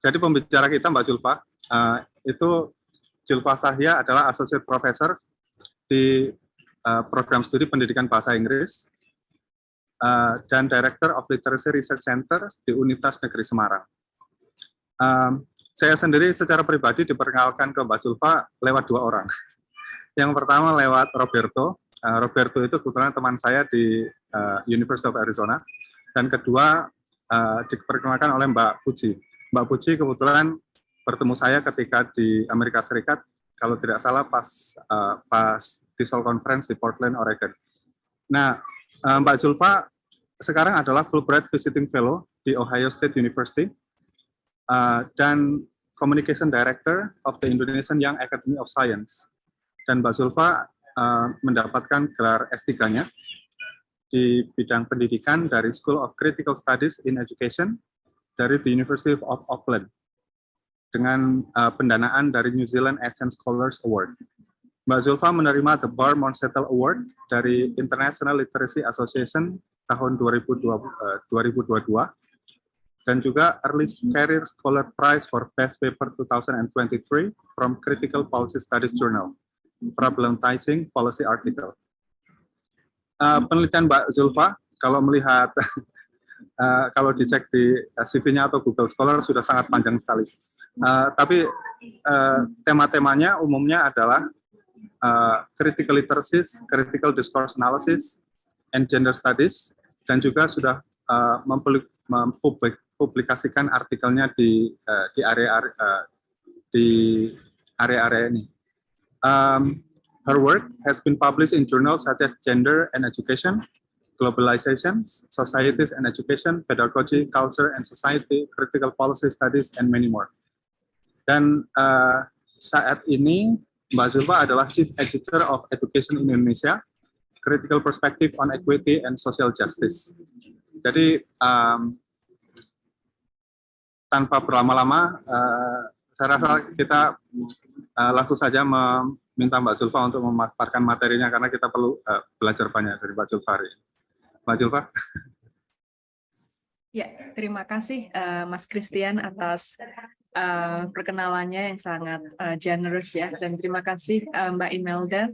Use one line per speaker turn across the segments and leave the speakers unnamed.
Jadi pembicara kita Mbak Julfa, itu Julfa Sahya adalah Associate Professor di Program Studi Pendidikan Bahasa Inggris dan Director of Literacy Research Center di Universitas Negeri Semarang. Saya sendiri secara pribadi diperkenalkan ke Mbak Julfa lewat 2 orang. Yang pertama lewat Roberto. Roberto itu kebetulan teman saya di University of Arizona. Dan kedua diperkenalkan oleh Mbak Puji. Mbak Puji kebetulan bertemu saya ketika di Amerika Serikat, kalau tidak salah pas TESOL Conference di Portland, Oregon. Nah, Mbak Julfa sekarang adalah Fulbright Visiting Fellow di Ohio State University dan Communication Director of the Indonesian Young Academy of Science. Dan Mbak Julfa mendapatkan gelar S3-nya di bidang pendidikan dari School of Critical Studies in Education dari the University of Auckland dengan pendanaan dari New Zealand Asian Scholars Award. Mbak Julfa menerima The Bar Monsettel Award dari International Literacy Association tahun 2022 dan juga Early Career Scholar Prize for Best Paper 2023 from Critical Policy Studies Journal, Problematizing Policy Article. Penelitian Mbak Julfa, kalau melihat, kalau dicek di CV-nya atau Google Scholar sudah sangat panjang sekali. Tapi tema-temanya umumnya adalah critical literacy, critical discourse analysis, and gender studies, dan juga sudah mempublikasikan artikelnya di area-area ini. Her work has been published in journals such as Gender and Education, Globalization, Societies and Education, Pedagogy, Culture and Society, Critical Policy Studies, and many more. Dan saat ini Mbak Julfa adalah Chief Editor of Education in Indonesia, Critical Perspective on Equity and Social Justice. Jadi tanpa berlama-lama, saya rasa kita langsung saja meminta Mbak Julfa untuk memaparkan materinya karena kita perlu belajar banyak dari Mbak Julfa hari ini. Mbak Julfa.
Ya, terima kasih Mas Christian atas perkenalannya yang sangat generous ya, dan terima kasih Mbak Imelda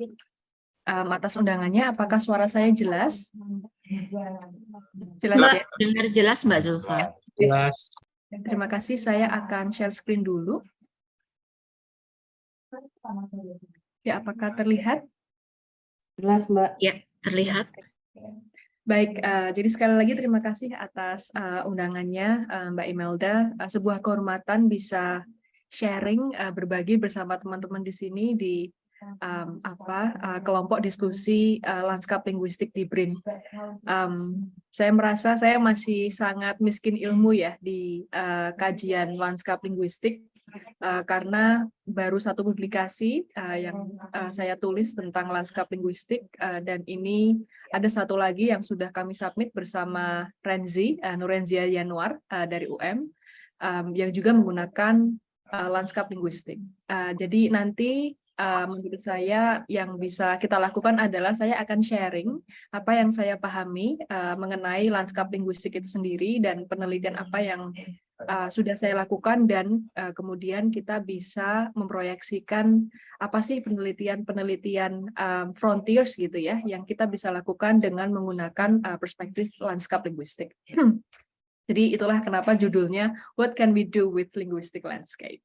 atas undangannya. Apakah suara saya jelas? Jelas ya?
Dengar jelas Mbak Julfa.
Jelas.
Terima kasih, saya akan share screen dulu. Ya, apakah terlihat?
Jelas, Mbak.
Ya, terlihat.
Baik, jadi sekali lagi terima kasih atas undangannya Mbak Imelda. Sebuah kehormatan bisa sharing, berbagi bersama teman-teman di sini di kelompok diskusi lanskap linguistik di BRIN. Saya merasa saya masih sangat miskin ilmu ya di kajian lanskap linguistik. Karena baru satu publikasi yang saya tulis tentang lanskap linguistik, dan ini ada satu lagi yang sudah kami submit bersama Renzi, Nurenzia Yanuar dari UM, yang juga menggunakan lanskap linguistik. Jadi nanti menurut saya yang bisa kita lakukan adalah saya akan sharing apa yang saya pahami mengenai lanskap linguistik itu sendiri dan penelitian apa yang sudah saya lakukan, dan kemudian kita bisa memproyeksikan apa sih penelitian frontiers gitu ya yang kita bisa lakukan dengan menggunakan perspektif lanskap linguistik. Jadi itulah kenapa judulnya What Can We Do with Linguistic Landscape.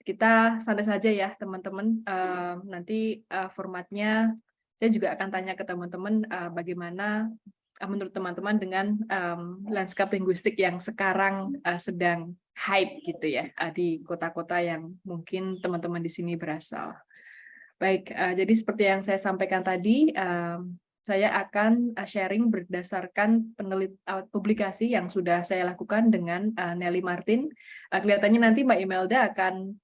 Kita santai saja ya teman-teman. Nanti formatnya saya juga akan tanya ke teman-teman bagaimana menurut teman-teman dengan lanskap linguistik yang sekarang sedang hype gitu ya di kota-kota yang mungkin teman-teman di sini berasal. Baik, jadi seperti yang saya sampaikan tadi, saya akan sharing berdasarkan publikasi yang sudah saya lakukan dengan Nelly Martin. Kelihatannya nanti Mbak Imelda akan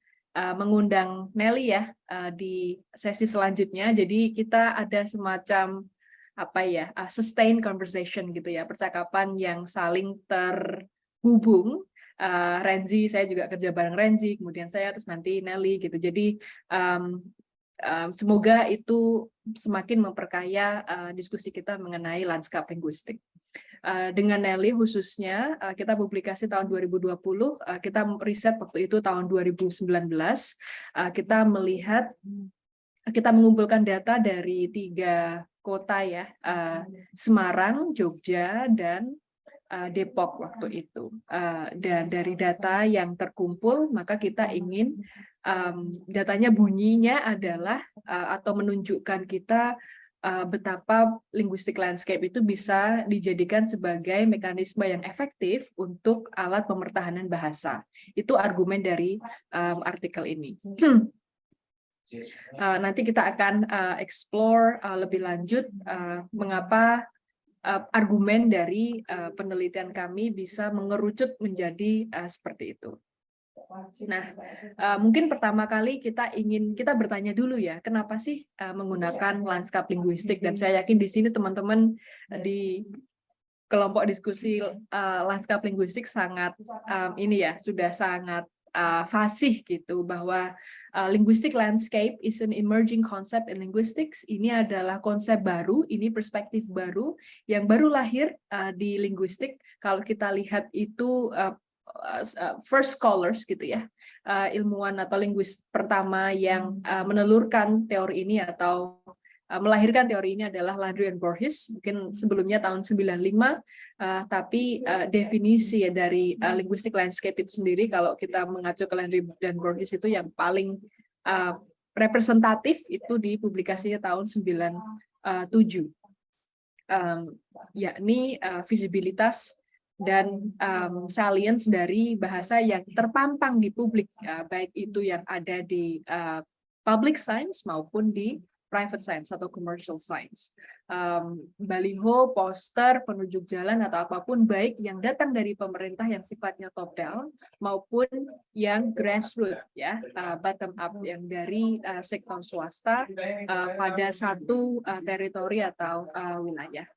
mengundang Nelly ya di sesi selanjutnya. Jadi kita ada semacam sustain conversation gitu ya, percakapan yang saling terhubung. Renzi, saya juga kerja bareng Renzi, kemudian saya, terus nanti Nelly gitu. Jadi semoga itu semakin memperkaya diskusi kita mengenai lanskap linguistik. Dengan Nelly khususnya, kita publikasi tahun 2020, kita riset waktu itu tahun 2019, kita melihat, kita mengumpulkan data dari 3 kota ya, Semarang, Jogja, dan Depok waktu itu. Dan dari data yang terkumpul, maka kita ingin datanya bunyinya adalah atau menunjukkan kita betapa linguistic landscape itu bisa dijadikan sebagai mekanisme yang efektif untuk alat pemertahanan bahasa. Itu argumen dari artikel ini. Nanti kita akan explore lebih lanjut mengapa argumen dari penelitian kami bisa mengerucut menjadi seperti itu. Nah, mungkin pertama kali kita bertanya dulu ya, kenapa sih menggunakan lanskap linguistik? Dan saya yakin di sini teman-teman di kelompok diskusi lanskap linguistik sangat sudah sangat fasih gitu, bahwa linguistic landscape is an emerging concept in linguistics. Ini adalah konsep baru, ini perspektif baru yang baru lahir di linguistik. Kalau kita lihat itu first scholars gitu ya, ilmuwan atau linguis pertama yang menelurkan teori ini atau melahirkan teori ini adalah Landry and Borges, mungkin sebelumnya tahun 95, tapi definisi dari linguistic landscape itu sendiri, kalau kita mengacu ke Landry dan Borges, itu yang paling representatif itu di publikasinya tahun 97, yakni visibilitas dan salience dari bahasa yang terpampang di publik, baik itu yang ada di public science maupun di private science atau commercial science. Baliho, poster, penunjuk jalan atau apapun, baik yang datang dari pemerintah yang sifatnya top down maupun yang grassroots ya, bottom up, yang dari sektor swasta pada satu teritori atau wilayah.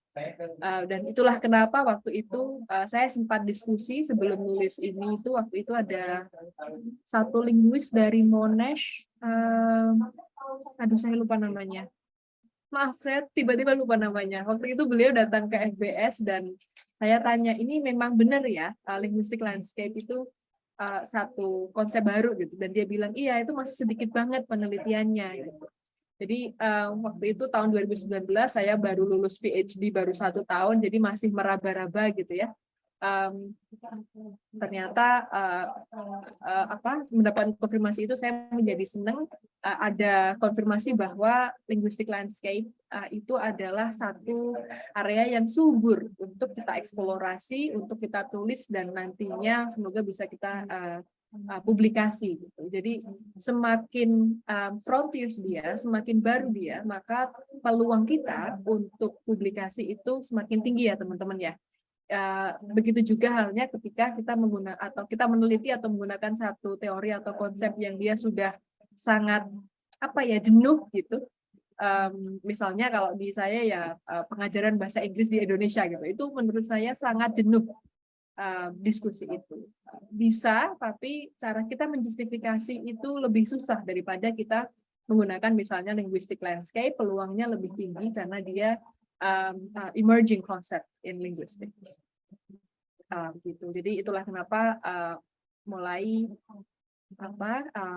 Dan itulah kenapa waktu itu saya sempat diskusi sebelum nulis ini, itu waktu itu ada satu linguis dari Monash, saya lupa namanya. Maaf, saya tiba-tiba lupa namanya. Waktu itu beliau datang ke FBS dan saya tanya, ini memang benar ya linguistic landscape itu satu konsep baru gitu, dan dia bilang iya, itu masih sedikit banget penelitiannya gitu. Jadi waktu itu tahun 2019 saya baru lulus PhD baru 1 tahun, jadi masih meraba-raba gitu ya. Ternyata mendapat konfirmasi itu saya menjadi senang. Ada konfirmasi bahwa linguistic landscape itu adalah satu area yang subur untuk kita eksplorasi, untuk kita tulis, dan nantinya semoga bisa kita publikasi gitu. Jadi semakin frontiers dia, semakin baru dia, maka peluang kita untuk publikasi itu semakin tinggi ya teman-teman ya. Begitu juga halnya ketika kita meneliti atau menggunakan satu teori atau konsep yang dia sudah sangat jenuh gitu. Misalnya kalau di saya ya pengajaran bahasa Inggris di Indonesia gitu, itu menurut saya sangat jenuh. Diskusi itu bisa, tapi cara kita menjustifikasi itu lebih susah daripada kita menggunakan misalnya linguistic landscape. Peluangnya lebih tinggi karena dia emerging concept in linguistics. Gitu. Jadi itulah kenapa mulai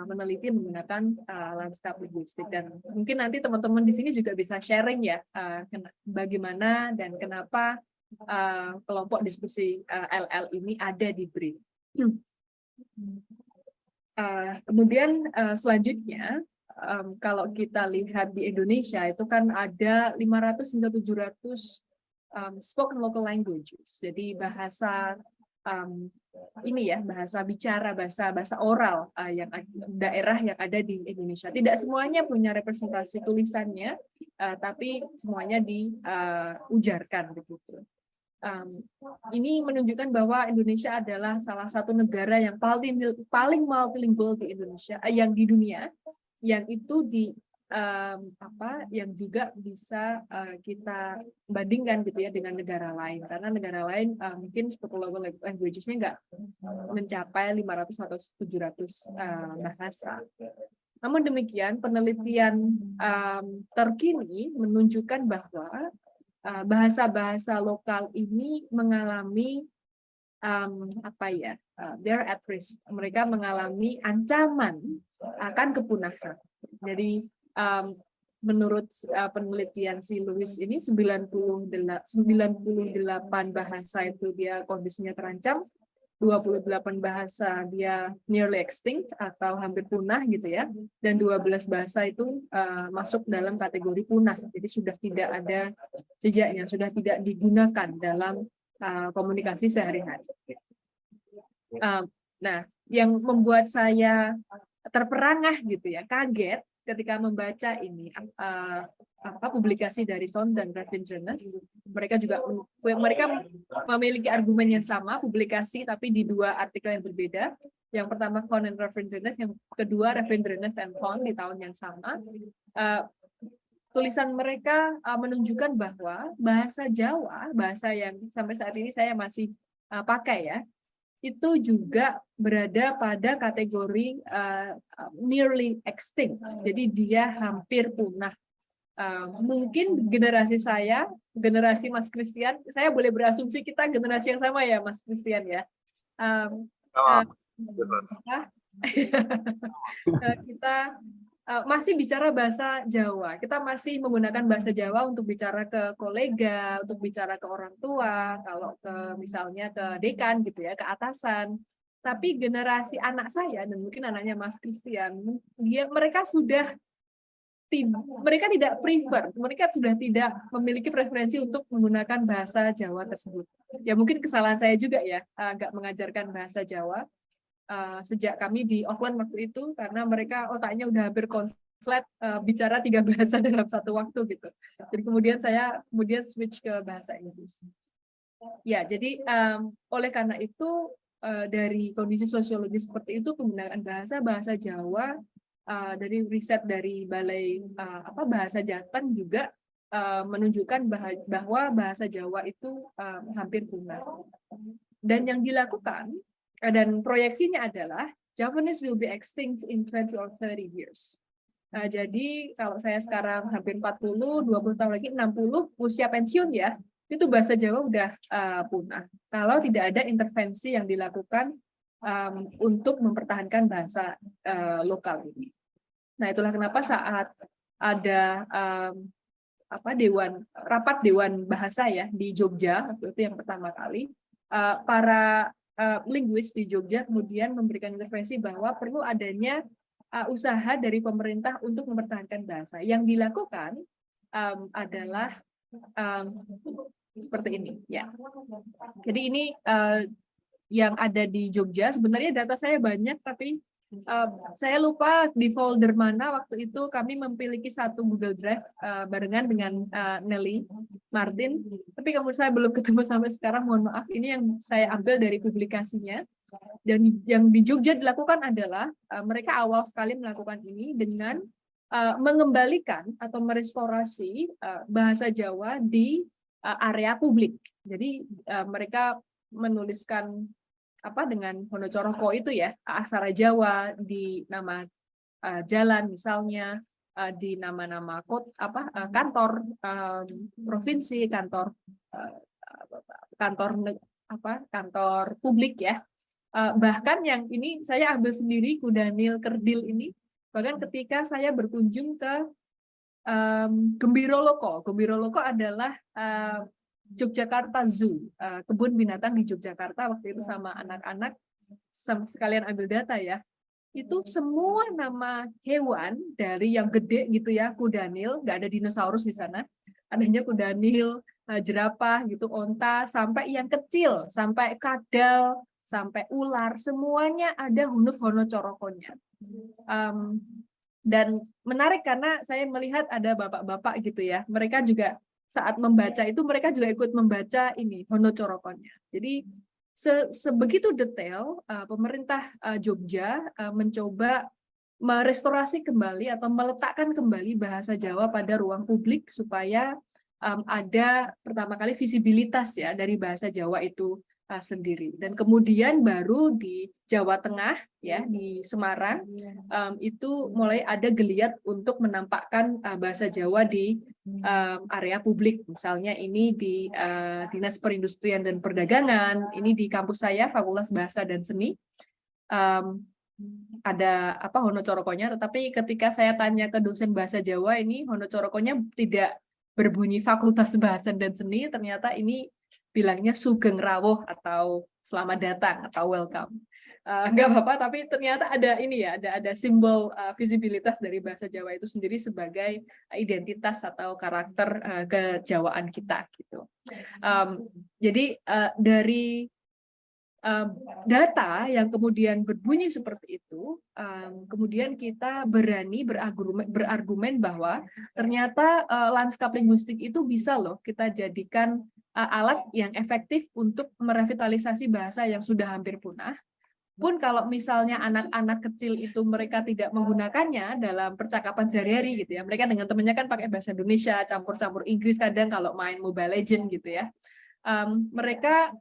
meneliti menggunakan lanskap linguistik, dan mungkin nanti teman-teman di sini juga bisa sharing ya bagaimana dan kenapa kelompok diskusi LL ini ada di BRIN. Kemudian selanjutnya, kalau kita lihat di Indonesia itu kan ada 500 hingga 700 spoken local languages. Jadi bahasa bahasa bicara, bahasa oral yang daerah yang ada di Indonesia. Tidak semuanya punya representasi tulisannya, tapi semuanya diujarkan begitu. Ini menunjukkan bahwa Indonesia adalah salah satu negara yang paling multilingual di Indonesia, yang di dunia, yang itu yang juga bisa kita bandingkan gitu ya dengan negara lain, karena negara lain mungkin spoken local languages-nya nggak mencapai 500 atau 700 bahasa. Namun demikian, penelitian terkini menunjukkan bahwa bahasa-bahasa lokal ini mengalami they're at risk. Mereka mengalami ancaman akan kepunahan. Jadi menurut penelitian si Lewis ini 98 bahasa itu dia kondisinya terancam, 28 bahasa dia nearly extinct atau hampir punah gitu ya, dan 12 bahasa itu masuk dalam kategori punah. Jadi sudah tidak ada jejaknya, sudah tidak digunakan dalam komunikasi sehari-hari. Nah, yang membuat saya terperangah gitu ya, kaget ketika membaca ini publikasi dari Thorne dan Ravindraneth. Mereka memiliki argumen yang sama, publikasi tapi di dua artikel yang berbeda. Yang pertama Thorne dan Ravindraneth, yang kedua Ravindraneth and Thorne di tahun yang sama. Tulisan mereka menunjukkan bahwa bahasa Jawa, bahasa yang sampai saat ini saya masih pakai ya, itu juga berada pada kategori nearly extinct. Jadi dia hampir punah. Mungkin generasi saya, generasi Mas Christian, saya boleh berasumsi kita generasi yang sama ya Mas Christian ya. Kita masih bicara bahasa Jawa. Kita masih menggunakan bahasa Jawa untuk bicara ke kolega, untuk bicara ke orang tua, kalau misalnya ke dekan gitu ya, ke atasan. Tapi generasi anak saya dan mungkin anaknya Mas Christian, mereka tidak prefer, mereka sudah tidak memiliki preferensi untuk menggunakan bahasa Jawa tersebut. Ya mungkin kesalahan saya juga ya, agak mengajarkan bahasa Jawa. Sejak kami di Auckland waktu itu, karena mereka otaknya udah hampir konslet bicara 3 bahasa dalam satu waktu gitu. Jadi kemudian saya switch ke bahasa Inggris. Ya, jadi oleh karena itu dari kondisi sosiologis seperti itu, penggunaan bahasa Jawa dari riset dari Balai Bahasa Jateng juga menunjukkan bahwa bahasa Jawa itu hampir punah. Dan yang dilakukan dan proyeksinya adalah Javanese will be extinct in 20 or 30 years. Jadi kalau saya sekarang hampir 40, 20 tahun lagi 60, usia pensiun ya, itu bahasa Jawa udah punah. Kalau tidak ada intervensi yang dilakukan untuk mempertahankan bahasa lokal ini. Nah, itulah kenapa saat ada rapat Dewan Bahasa ya di Jogja, waktu itu yang pertama kali, para linguis di Jogja kemudian memberikan intervensi bahwa perlu adanya usaha dari pemerintah untuk mempertahankan bahasa. Yang dilakukan adalah seperti ini ya. Jadi ini yang ada di Jogja. Sebenarnya data saya banyak, tapi saya lupa di folder mana. Waktu itu kami memiliki satu Google Drive barengan dengan Nelly Martin, tapi kemudian saya belum ketemu sampai sekarang, mohon maaf. Ini yang saya ambil dari publikasinya. Dan yang di Jogja dilakukan adalah mereka awal sekali melakukan ini dengan mengembalikan atau merestorasi bahasa Jawa di area publik. Jadi mereka menuliskan dengan Honocoroko itu ya, aksara Jawa di nama jalan misalnya, di nama-nama kantor provinsi, kantor publik ya. Bahkan yang ini saya ambil sendiri Kudanil Kerdil ini, bahkan ketika saya berkunjung ke Gembiroloko. Gembiroloko adalah Yogyakarta Zoo, kebun binatang di Yogyakarta. Waktu itu sama anak-anak, sekalian ambil data ya, itu semua nama hewan dari yang gede gitu ya, kudanil, nggak ada dinosaurus di sana, adanya kudanil, jerapah gitu, onta, sampai yang kecil, sampai kadal, sampai ular, semuanya ada huruf Honocorokonya. Dan menarik karena saya melihat ada bapak-bapak gitu ya, mereka juga saat membaca itu mereka juga ikut membaca ini Honocorokonya. Jadi sebegitu detail pemerintah Jogja mencoba merestorasi kembali atau meletakkan kembali bahasa Jawa pada ruang publik supaya ada pertama kali visibilitas ya dari bahasa Jawa itu sendiri. Dan kemudian baru di Jawa Tengah, ya di Semarang, itu mulai ada geliat untuk menampakkan bahasa Jawa di area publik. Misalnya ini di Dinas Perindustrian dan Perdagangan, ini di kampus saya Fakultas Bahasa dan Seni. Ada Hono Corokonya, tetapi ketika saya tanya ke dosen bahasa Jawa ini Hono Corokonya tidak berbunyi Fakultas Bahasa dan Seni, ternyata ini bilangnya Sugeng Rawuh atau selamat datang atau welcome. Nggak apa-apa, tapi ternyata ada ini ya, ada simbol visibilitas dari bahasa Jawa itu sendiri sebagai identitas atau karakter kejawaan kita gitu. Jadi dari data yang kemudian berbunyi seperti itu, kemudian kita berani berargumen bahwa ternyata lanskap linguistik itu bisa loh kita jadikan alat yang efektif untuk merevitalisasi bahasa yang sudah hampir punah. Pun kalau misalnya anak-anak kecil itu mereka tidak menggunakannya dalam percakapan sehari-hari gitu ya, mereka dengan temannya kan pakai bahasa Indonesia, campur-campur Inggris kadang kalau main Mobile Legends gitu ya, mereka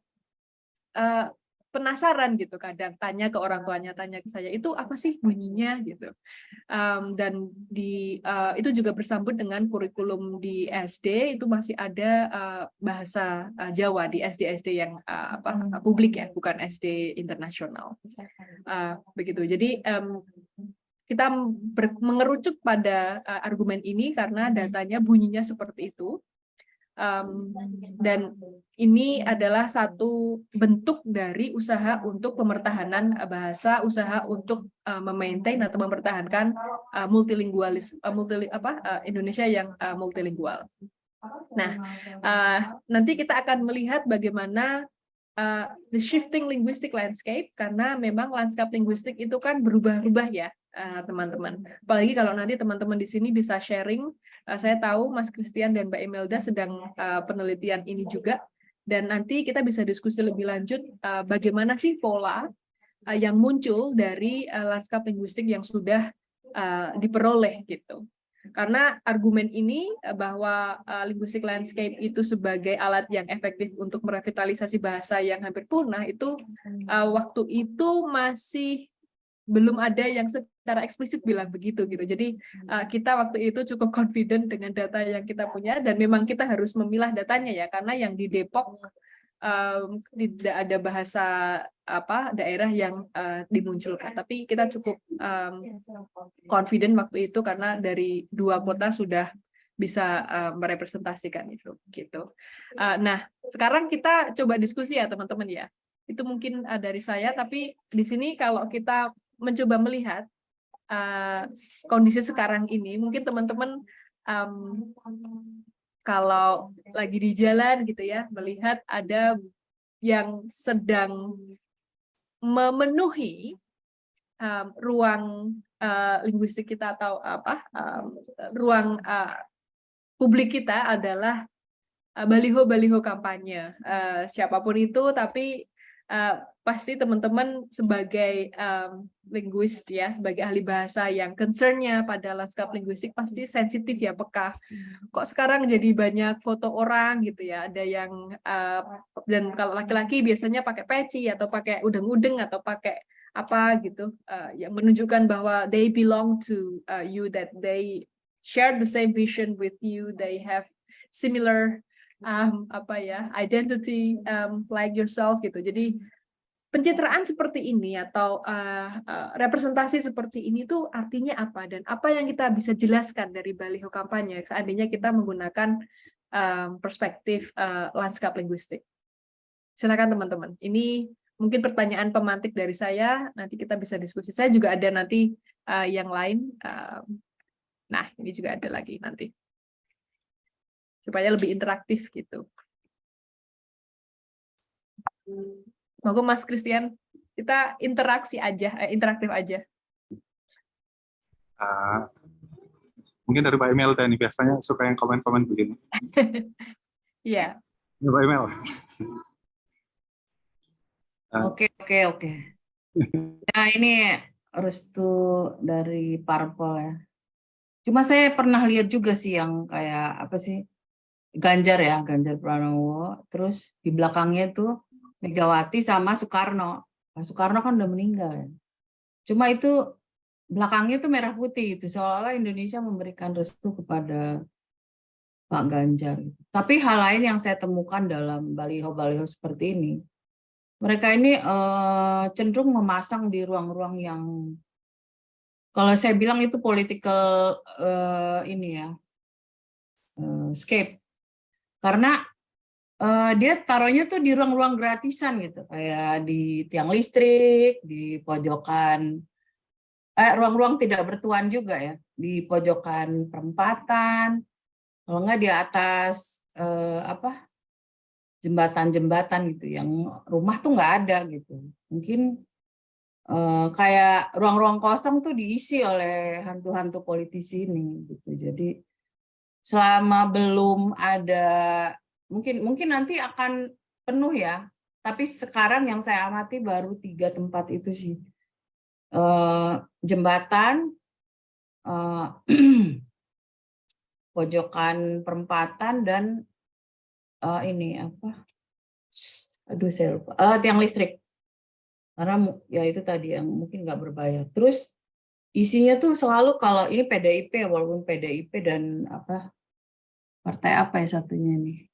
penasaran gitu, kadang tanya ke orang tuanya, tanya ke saya, itu apa sih bunyinya gitu. Dan itu juga bersambut dengan kurikulum di SD, itu masih ada bahasa Jawa di SD-SD yang publik ya, bukan SD internasional. Begitu. Jadi kita mengerucut pada argumen ini karena datanya bunyinya seperti itu. Dan ini adalah satu bentuk dari usaha untuk pemertahanan bahasa, usaha untuk memaintain atau mempertahankan Indonesia yang multilingual. Nah, nanti kita akan melihat bagaimana the shifting linguistic landscape, karena memang lanskap linguistik itu kan berubah-ubah ya, teman-teman. Apalagi kalau nanti teman-teman di sini bisa sharing. Saya tahu Mas Christian dan Mbak Imelda sedang penelitian ini juga, dan nanti kita bisa diskusi lebih lanjut bagaimana sih pola yang muncul dari lanskap linguistik yang sudah diperoleh gitu. Karena argumen ini bahwa linguistic landscape itu sebagai alat yang efektif untuk merevitalisasi bahasa yang hampir punah itu waktu itu masih belum ada yang secara eksplisit bilang begitu gitu. Jadi kita waktu itu cukup confident dengan data yang kita punya, dan memang kita harus memilah datanya ya, karena yang di Depok tidak ada bahasa daerah yang dimunculkan, tapi kita cukup confident waktu itu karena dari 2 kota sudah bisa merepresentasikan itu gitu. Nah, sekarang kita coba diskusi ya teman-teman ya. Itu mungkin dari saya, tapi di sini kalau kita mencoba melihat kondisi sekarang ini, mungkin teman-teman kalau lagi di jalan gitu ya, melihat ada yang sedang memenuhi ruang linguistik kita atau ruang publik kita adalah baliho-baliho kampanye, siapapun itu, tapi pasti teman-teman sebagai linguis ya, sebagai ahli bahasa yang concernnya pada lanskap linguistik pasti sensitif ya, peka. Kok sekarang jadi banyak foto orang gitu ya, ada yang dan kalau laki-laki biasanya pakai peci atau pakai udeng-udeng atau pakai apa gitu, yang menunjukkan bahwa they belong to you, that they share the same vision with you, they have similar identity like yourself gitu. Jadi pencitraan seperti ini atau representasi seperti ini tuh artinya apa, dan apa yang kita bisa jelaskan dari baliho kampanye seandainya kita menggunakan perspektif lanskap linguistik. Silakan teman-teman. Ini mungkin pertanyaan pemantik dari saya, nanti kita bisa diskusi. Saya juga ada nanti yang lain. Nah, ini juga ada lagi nanti, supaya lebih interaktif gitu. Monggo Mas Christian, kita interaksi aja, interaktif aja.
Mungkin dari Mbak Imelda nih, biasanya suka yang komen-komen begini.
Iya.
Mbak Imel.
Oke. Nah, ini restu dari parpol ya. Cuma saya pernah lihat juga sih yang kayak apa sih, Ganjar Pranowo, terus di belakangnya tuh Megawati sama Soekarno. Pak Soekarno kan udah meninggal ya. Cuma itu belakangnya itu merah putih itu, seolah-olah Indonesia memberikan restu kepada Pak Ganjar. Tapi hal lain yang saya temukan dalam baliho-baliho seperti ini, mereka ini cenderung memasang di ruang-ruang yang, kalau saya bilang itu political ini ya, scape. Karena dia taruhnya tuh di ruang-ruang gratisan gitu, kayak di tiang listrik, di pojokan, ruang-ruang tidak bertuan juga ya, di pojokan perempatan, kalau nggak di atas jembatan-jembatan gitu, yang rumah tuh nggak ada gitu. Mungkin kayak ruang-ruang kosong tuh diisi oleh hantu-hantu politisi ini gitu. Jadi selama belum ada, mungkin nanti akan penuh ya, tapi sekarang yang saya amati baru 3 tempat itu sih. Jembatan, pojokan perempatan, dan ini apa? Aduh saya lupa. Tiang listrik. Karena ya itu tadi yang mungkin nggak berbayar. Terus isinya tuh selalu, kalau ini PDIP, walaupun PDIP dan apa, partai apa ya satunya ini,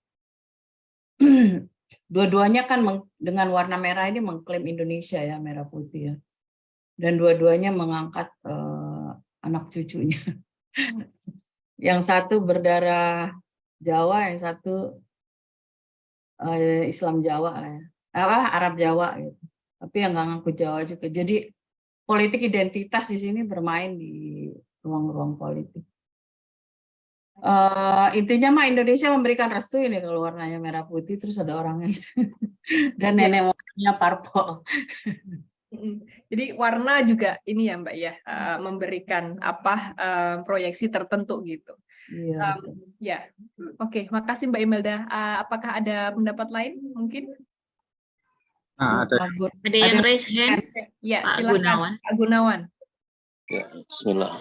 dua-duanya kan dengan warna merah ini mengklaim Indonesia ya, merah putih ya, dan dua-duanya mengangkat anak cucunya. Yang satu berdarah Jawa, yang satu Islam Jawa lah ya, Arab Jawa gitu, tapi yang nggak ngaku Jawa juga. Jadi politik identitas di sini bermain di ruang-ruang politik. Intinya mah Indonesia memberikan restu ini kalau warnanya merah putih, terus ada orangnya itu. Dan nenek moyangnya parpol.
Jadi warna juga ini ya Mbak ya, memberikan apa proyeksi tertentu gitu.
Iya.
Ya, oke, makasih Mbak Imelda. Apakah ada pendapat lain mungkin?
Nah, ada
Ada yang raise hand?
Ya,
Pak
silakan
Gunawan.
Pak Gunawan.
Ya, bismillah.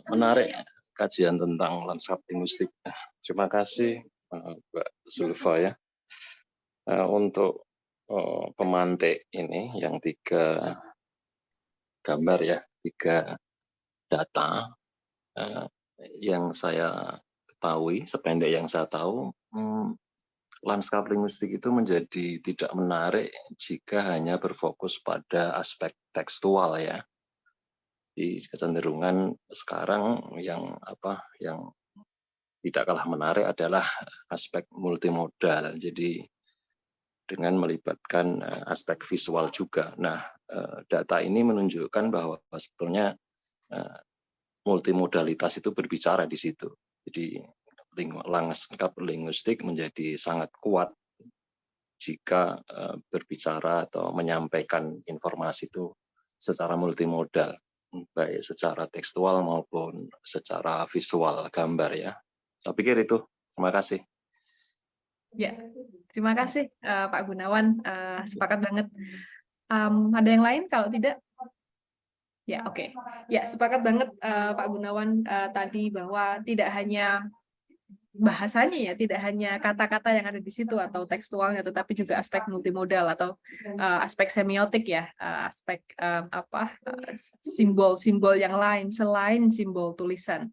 Menarik kajian tentang lanskap linguistik. Terima kasih Mbak Zulfa ya. Untuk pemantik ini yang 3 gambar ya, 3 data yang saya ketahui, sependek yang saya tahu, lanskap linguistik itu menjadi tidak menarik jika hanya berfokus pada aspek tekstual ya. Di kecenderungan sekarang yang tidak kalah menarik adalah aspek multimodal. Jadi dengan melibatkan aspek visual juga. Nah, data ini menunjukkan bahwa sebetulnya multimodalitas itu berbicara di situ. Jadi lanskap linguistik menjadi sangat kuat jika berbicara atau menyampaikan informasi itu secara multimodal, baik secara tekstual maupun secara visual gambar ya. Saya pikir itu. Terima kasih.
Ya, terima kasih Pak Gunawan. Sepakat banget. Ada yang lain? Kalau tidak, ya oke. Ya, sepakat banget Pak Gunawan tadi bahwa tidak hanya bahasanya ya, tidak hanya kata-kata yang ada di situ atau tekstualnya, tetapi juga aspek multimodal atau aspek semiotik ya, aspek simbol-simbol yang lain selain simbol tulisan.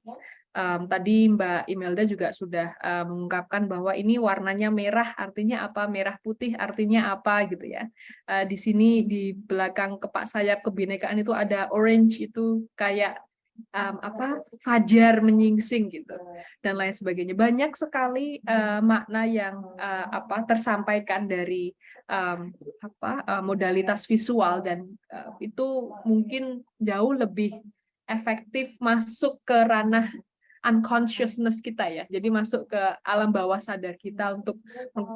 Tadi Mbak Imelda juga sudah mengungkapkan bahwa ini warnanya merah, artinya apa? Merah putih artinya apa gitu ya. Di sini di belakang kepak sayap kebinekaan itu ada orange, itu kayak fajar menyingsing gitu dan lain sebagainya. Banyak sekali makna yang tersampaikan dari modalitas visual, dan itu mungkin jauh lebih efektif masuk ke ranah unconsciousness kita ya. Jadi masuk ke alam bawah sadar kita untuk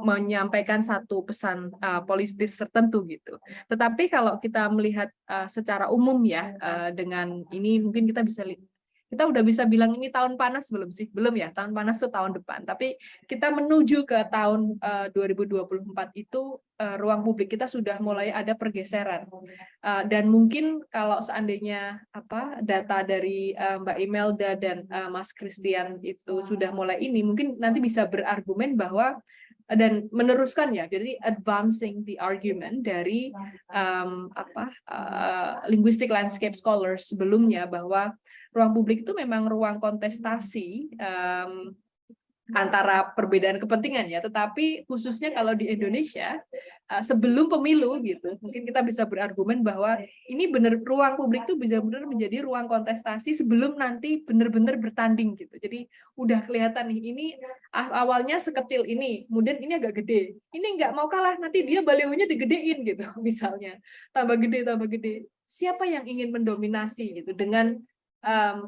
menyampaikan satu pesan politis tertentu gitu. Tetapi kalau kita melihat secara umum ya, dengan ini mungkin kita udah bisa bilang ini tahun panas belum sih? Belum ya, tahun panas itu tahun depan. Tapi kita menuju ke tahun 2024 itu ruang publik kita sudah mulai ada pergeseran. Dan mungkin kalau seandainya data dari Mbak Imelda dan Mas Christian itu sudah mulai ini, mungkin nanti bisa berargumen bahwa dan meneruskan ya, jadi advancing the argument dari linguistic landscape scholars sebelumnya bahwa ruang publik itu memang ruang kontestasi antara perbedaan kepentingan ya, tetapi khususnya kalau di Indonesia sebelum pemilu gitu, mungkin kita bisa berargumen bahwa ini benar ruang publik itu benar-benar menjadi ruang kontestasi sebelum nanti benar-benar bertanding gitu. Jadi udah kelihatan nih, ini awalnya sekecil ini, kemudian ini agak gede, ini nggak mau kalah, nanti dia balihonya digedein gitu, misalnya tambah gede. Siapa yang ingin mendominasi gitu dengan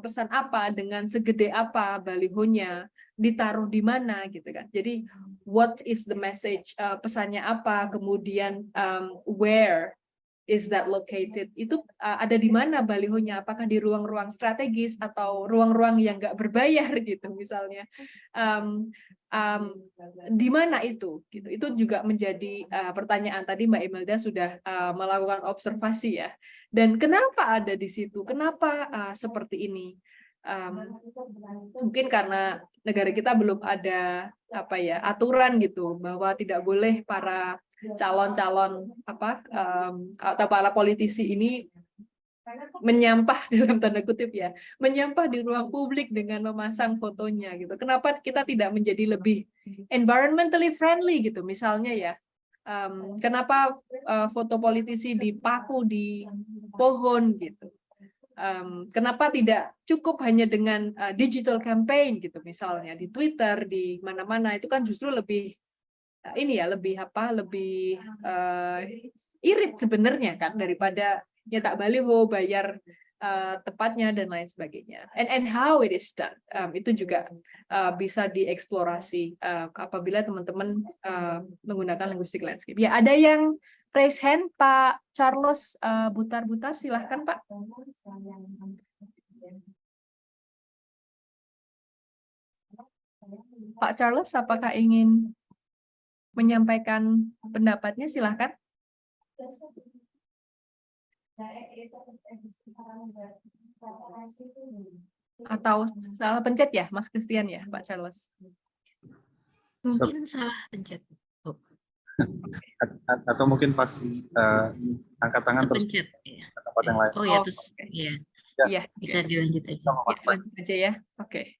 pesan apa, dengan segede apa balihonya, ditaruh di mana gitu kan. Jadi what is the message, pesannya apa, kemudian where is that located, itu ada di mana balihonya, apakah di ruang-ruang strategis atau ruang-ruang yang nggak berbayar gitu misalnya, di mana itu gitu. Itu juga menjadi pertanyaan. Tadi Mbak Imelda sudah melakukan observasi ya, dan kenapa ada di situ, kenapa seperti ini. Mungkin karena negara kita belum ada aturan gitu bahwa tidak boleh para calon-calon atau para politisi ini menyampah dalam tanda kutip ya, menyampah di ruang publik dengan memasang fotonya gitu. Kenapa kita tidak menjadi lebih environmentally friendly gitu misalnya ya? Kenapa foto politisi dipaku di pohon gitu? Kenapa tidak cukup hanya dengan digital campaign gitu misalnya di Twitter, di mana-mana, itu kan justru lebih lebih irit sebenarnya kan daripada nyetak baliho, bayar tepatnya dan lain sebagainya. And how it is done, itu juga bisa dieksplorasi apabila teman-teman menggunakan linguistic landscape. Ya, ada yang raise hand, Pak Charles Butar-Butar, silahkan Pak. Pak Charles, apakah ingin menyampaikan pendapatnya? Silahkan. Atau salah pencet ya, Mas Christian ya, Pak Charles?
Mungkin salah pencet. Oh,
Atau mungkin pas angkat tangan terus
pencet. Ya.
tempat yang lain.
Oh ya, terus ya.
Iya,
Bisa dilanjut aja.
ya, lanjut aja ya. Oke.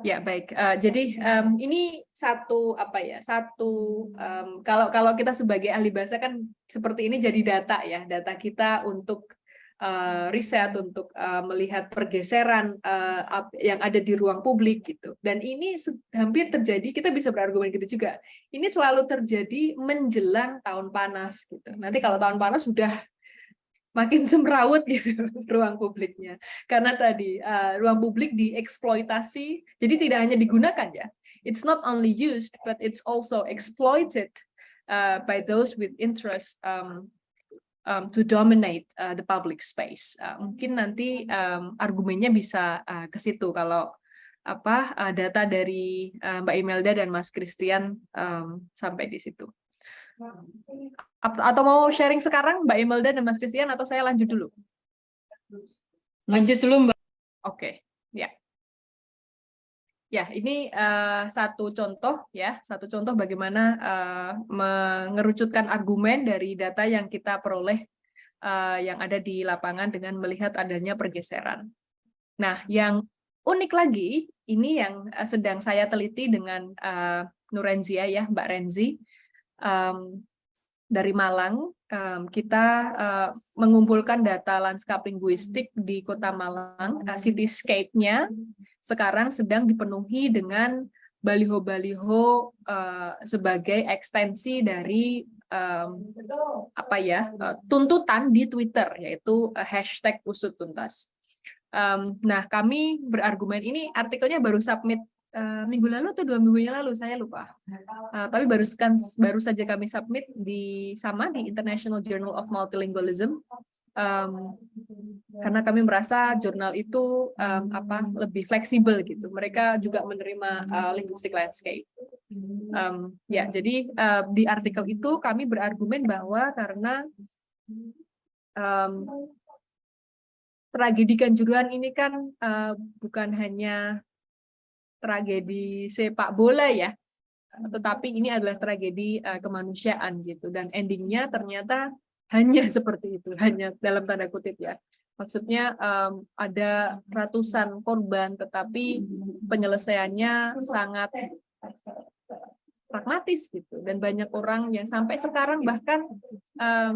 Ya, baik. Jadi ini satu kalau kita sebagai ahli bahasa kan seperti ini jadi data ya, data kita untuk riset, untuk melihat pergeseran yang ada di ruang publik gitu. Dan ini hampir terjadi, kita bisa berargumen gitu juga. Ini selalu terjadi menjelang tahun panas gitu. Nanti kalau tahun panas sudah makin semrawut gitu ruang publiknya, karena tadi ruang publik dieksploitasi, jadi tidak hanya digunakan ya, it's not only used but it's also exploited by those with interest to dominate the public space. Mungkin nanti argumennya bisa ke situ kalau data dari Mbak Imelda dan Mas Christian sampai di situ. Atau mau sharing sekarang Mbak Imelda dan Mas Christian, atau saya lanjut dulu?
Lanjut dulu Mbak.
Oke, ya. Ya, ini satu contoh bagaimana mengerucutkan argumen dari data yang kita peroleh yang ada di lapangan dengan melihat adanya pergeseran. Nah, yang unik lagi, ini yang sedang saya teliti dengan Nurenzia ya, Mbak Renzi. Dari Malang, kita mengumpulkan data lanskap linguistik di Kota Malang. Cityscape-nya sekarang sedang dipenuhi dengan baliho-baliho sebagai ekstensi dari tuntutan di Twitter, yaitu hashtag usut tuntas. Nah, kami berargumen, ini artikelnya baru submit minggu lalu atau 2 minggu yang lalu, saya lupa. Tapi baru saja kami submit di International Journal of Multilingualism, karena kami merasa jurnal itu lebih fleksibel gitu. Mereka juga menerima linguistic landscape. Ya, jadi di artikel itu kami berargumen bahwa karena tragedi Kanjuruhan ini kan bukan hanya tragedi sepak bola ya, tetapi ini adalah tragedi kemanusiaan gitu, dan endingnya ternyata hanya seperti itu, hanya dalam tanda kutip ya. Maksudnya ada ratusan korban, tetapi penyelesaiannya sangat pragmatis gitu, dan banyak orang yang sampai sekarang bahkan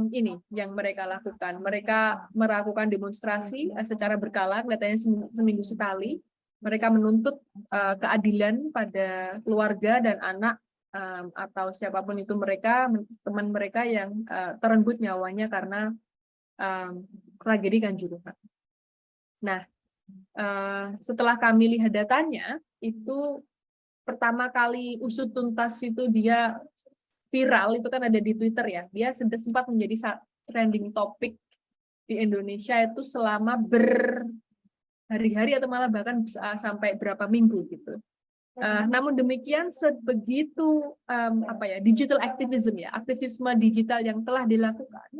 ini yang mereka lakukan, mereka melakukan demonstrasi secara berkala, kelihatannya seminggu sekali. Mereka menuntut keadilan pada keluarga dan anak atau siapapun itu mereka, teman mereka yang terenggut nyawanya karena tragedi Kanjuruhan. Nah, setelah kami lihat datanya, itu pertama kali usut tuntas itu dia viral, itu kan ada di Twitter ya, dia sempat menjadi trending topic di Indonesia itu selama berhari-hari atau malah bahkan sampai berapa minggu gitu. Namun demikian sebegitu digital activism ya, aktivisme digital yang telah dilakukan,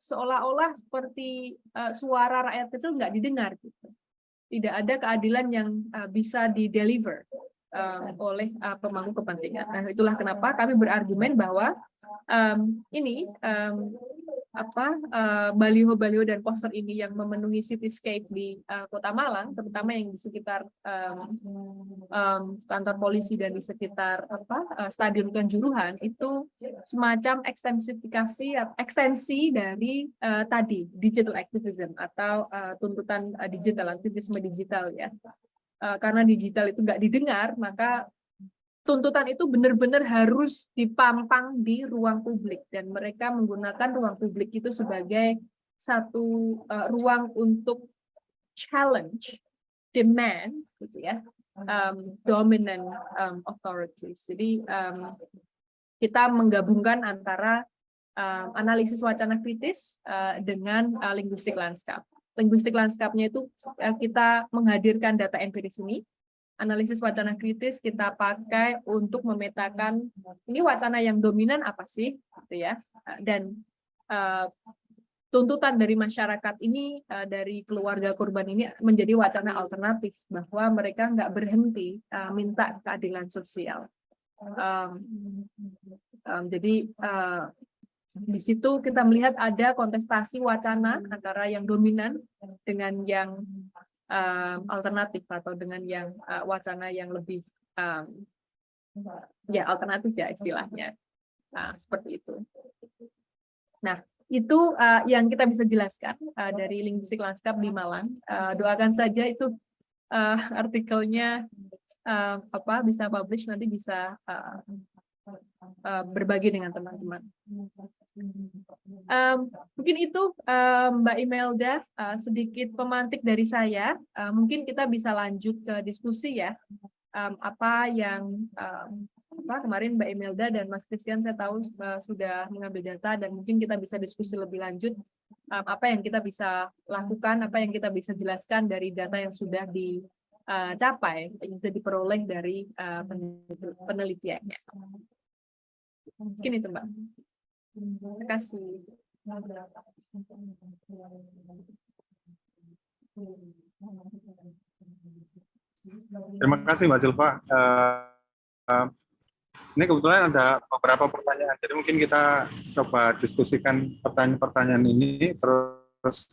seolah-olah seperti suara rakyat kecil nggak didengar gitu. Tidak ada keadilan yang bisa di-deliver oleh pemangku kepentingan. Nah, itulah kenapa kami berargumen bahwa baliho-baliho dan poster ini yang memenuhi cityscape di Kota Malang, terutama yang di sekitar kantor polisi dan di sekitar Stadion Kanjuruhan, itu semacam ekstensi dari tadi digital activism atau tuntutan digital, aktivisme digital ya. Karena digital itu nggak didengar, maka tuntutan itu benar-benar harus dipampang di ruang publik, dan mereka menggunakan ruang publik itu sebagai satu ruang untuk challenge, demand, gitu ya, dominant authorities. Jadi kita menggabungkan antara analisis wacana kritis dengan linguistik lanskap. Linguistik lanskapnya itu kita menghadirkan data empiris ini, analisis wacana kritis kita pakai untuk memetakan ini wacana yang dominan apa sih, gitu ya, dan tuntutan dari masyarakat ini, dari keluarga korban ini menjadi wacana alternatif bahwa mereka nggak berhenti minta keadilan sosial. Jadi di situ kita melihat ada kontestasi wacana antara yang dominan dengan yang alternatif, atau dengan yang wacana yang lebih ya alternatif ya istilahnya, seperti itu. Nah, itu yang kita bisa jelaskan dari linguistik lanskap di Malang. Doakan saja itu artikelnya bisa publish, nanti bisa berbagi dengan teman-teman. Mungkin itu Mbak Imelda, sedikit pemantik dari saya. Mungkin kita bisa lanjut ke diskusi ya. Apa yang kemarin Mbak Imelda dan Mas Christian saya tahu sudah mengambil data, dan mungkin kita bisa diskusi lebih lanjut apa yang kita bisa lakukan, apa yang kita bisa jelaskan dari data yang sudah dicapai, yang sudah diperoleh dari penelitiannya. Mungkin itu Mbak. Terima kasih.
Terima kasih Mbak Zulfa. Ini kebetulan ada beberapa pertanyaan, jadi mungkin kita coba diskusikan pertanyaan-pertanyaan ini, terus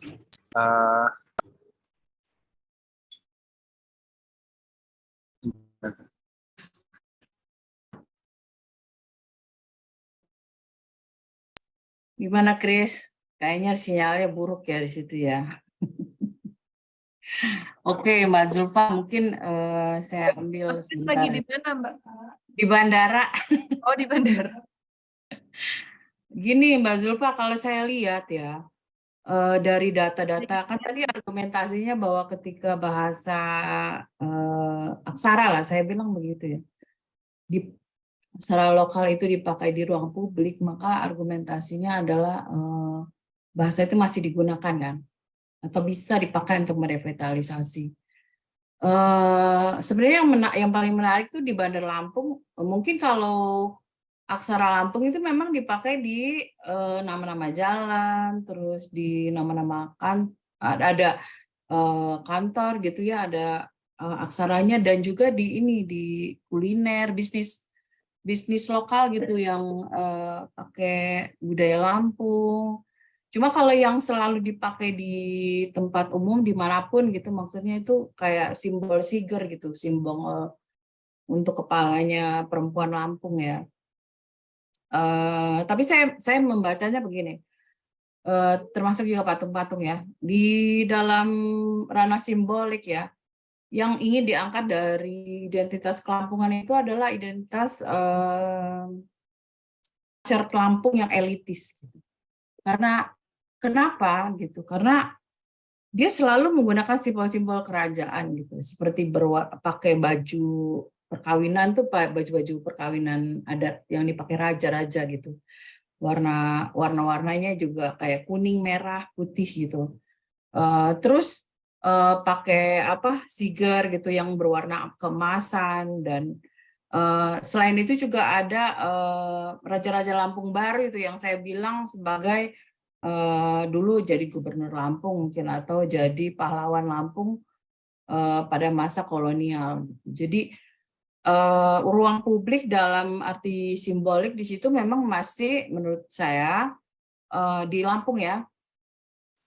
Gimana, Chris? Kayaknya sinyalnya buruk ya di situ ya. Oke, Mbak Zulfa, mungkin saya ambil sebentar.
Lagi di mana, Mbak?
Di bandara.
Oh, di bandara.
Gini, Mbak Zulfa, kalau saya lihat ya, dari data-data, kan tadi argumentasinya bahwa ketika bahasa aksara lah, saya bilang begitu ya, aksara lokal itu dipakai di ruang publik, maka argumentasinya adalah bahasa itu masih digunakan kan, atau bisa dipakai untuk merevitalisasi. Sebenarnya yang paling menarik itu di Bandar Lampung. Mungkin kalau aksara Lampung itu memang dipakai di nama-nama jalan, terus di nama-nama ada kantor gitu ya, ada aksaranya, dan juga di kuliner, bisnis bisnis lokal gitu yang pakai budaya Lampung. Cuma kalau yang selalu dipakai di tempat umum dimanapun gitu, maksudnya itu kayak simbol siger gitu, simbol untuk kepalanya perempuan Lampung ya. Tapi saya membacanya begini, termasuk juga patung-patung ya. Di dalam ranah simbolik ya, yang ingin diangkat dari identitas Kelampungan itu adalah identitas masyarakat Lampung yang elitis. Gitu. Karena kenapa gitu? Karena dia selalu menggunakan simbol-simbol kerajaan gitu, seperti pakai baju perkawinan tuh baju-baju perkawinan adat yang dipakai raja-raja gitu. Warna-warnanya juga kayak kuning, merah, putih gitu. Terus pakai siger gitu yang berwarna keemasan, dan selain itu juga ada Raja-Raja Lampung Baru itu yang saya bilang sebagai dulu jadi gubernur Lampung mungkin, atau jadi pahlawan Lampung pada masa kolonial. Jadi ruang publik dalam arti simbolik di situ memang masih menurut saya di Lampung ya.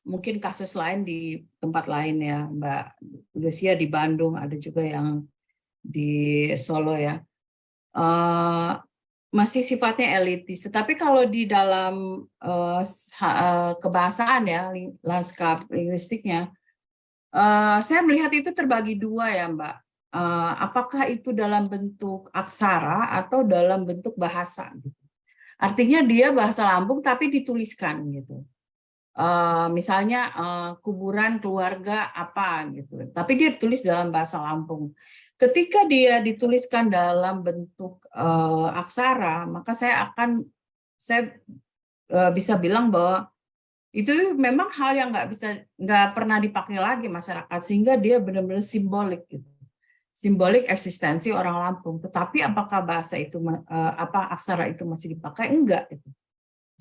Mungkin kasus lain di tempat lain ya, Mbak Lucia, di Bandung ada juga yang di Solo ya. Masih sifatnya elitis. Tetapi kalau di dalam kebahasaan ya, lanskap linguistiknya, saya melihat itu terbagi dua ya, Mbak. Apakah itu dalam bentuk aksara atau dalam bentuk bahasa? Gitu. Artinya dia bahasa Lampung tapi dituliskan gitu. Misalnya kuburan keluarga apa gitu, tapi dia ditulis dalam bahasa Lampung. Ketika dia dituliskan dalam bentuk aksara, maka saya bisa bilang bahwa itu memang hal yang nggak pernah dipakai lagi masyarakat, sehingga dia benar-benar simbolik gitu, simbolik eksistensi orang Lampung. Tetapi apakah bahasa itu aksara itu masih dipakai? Enggak itu.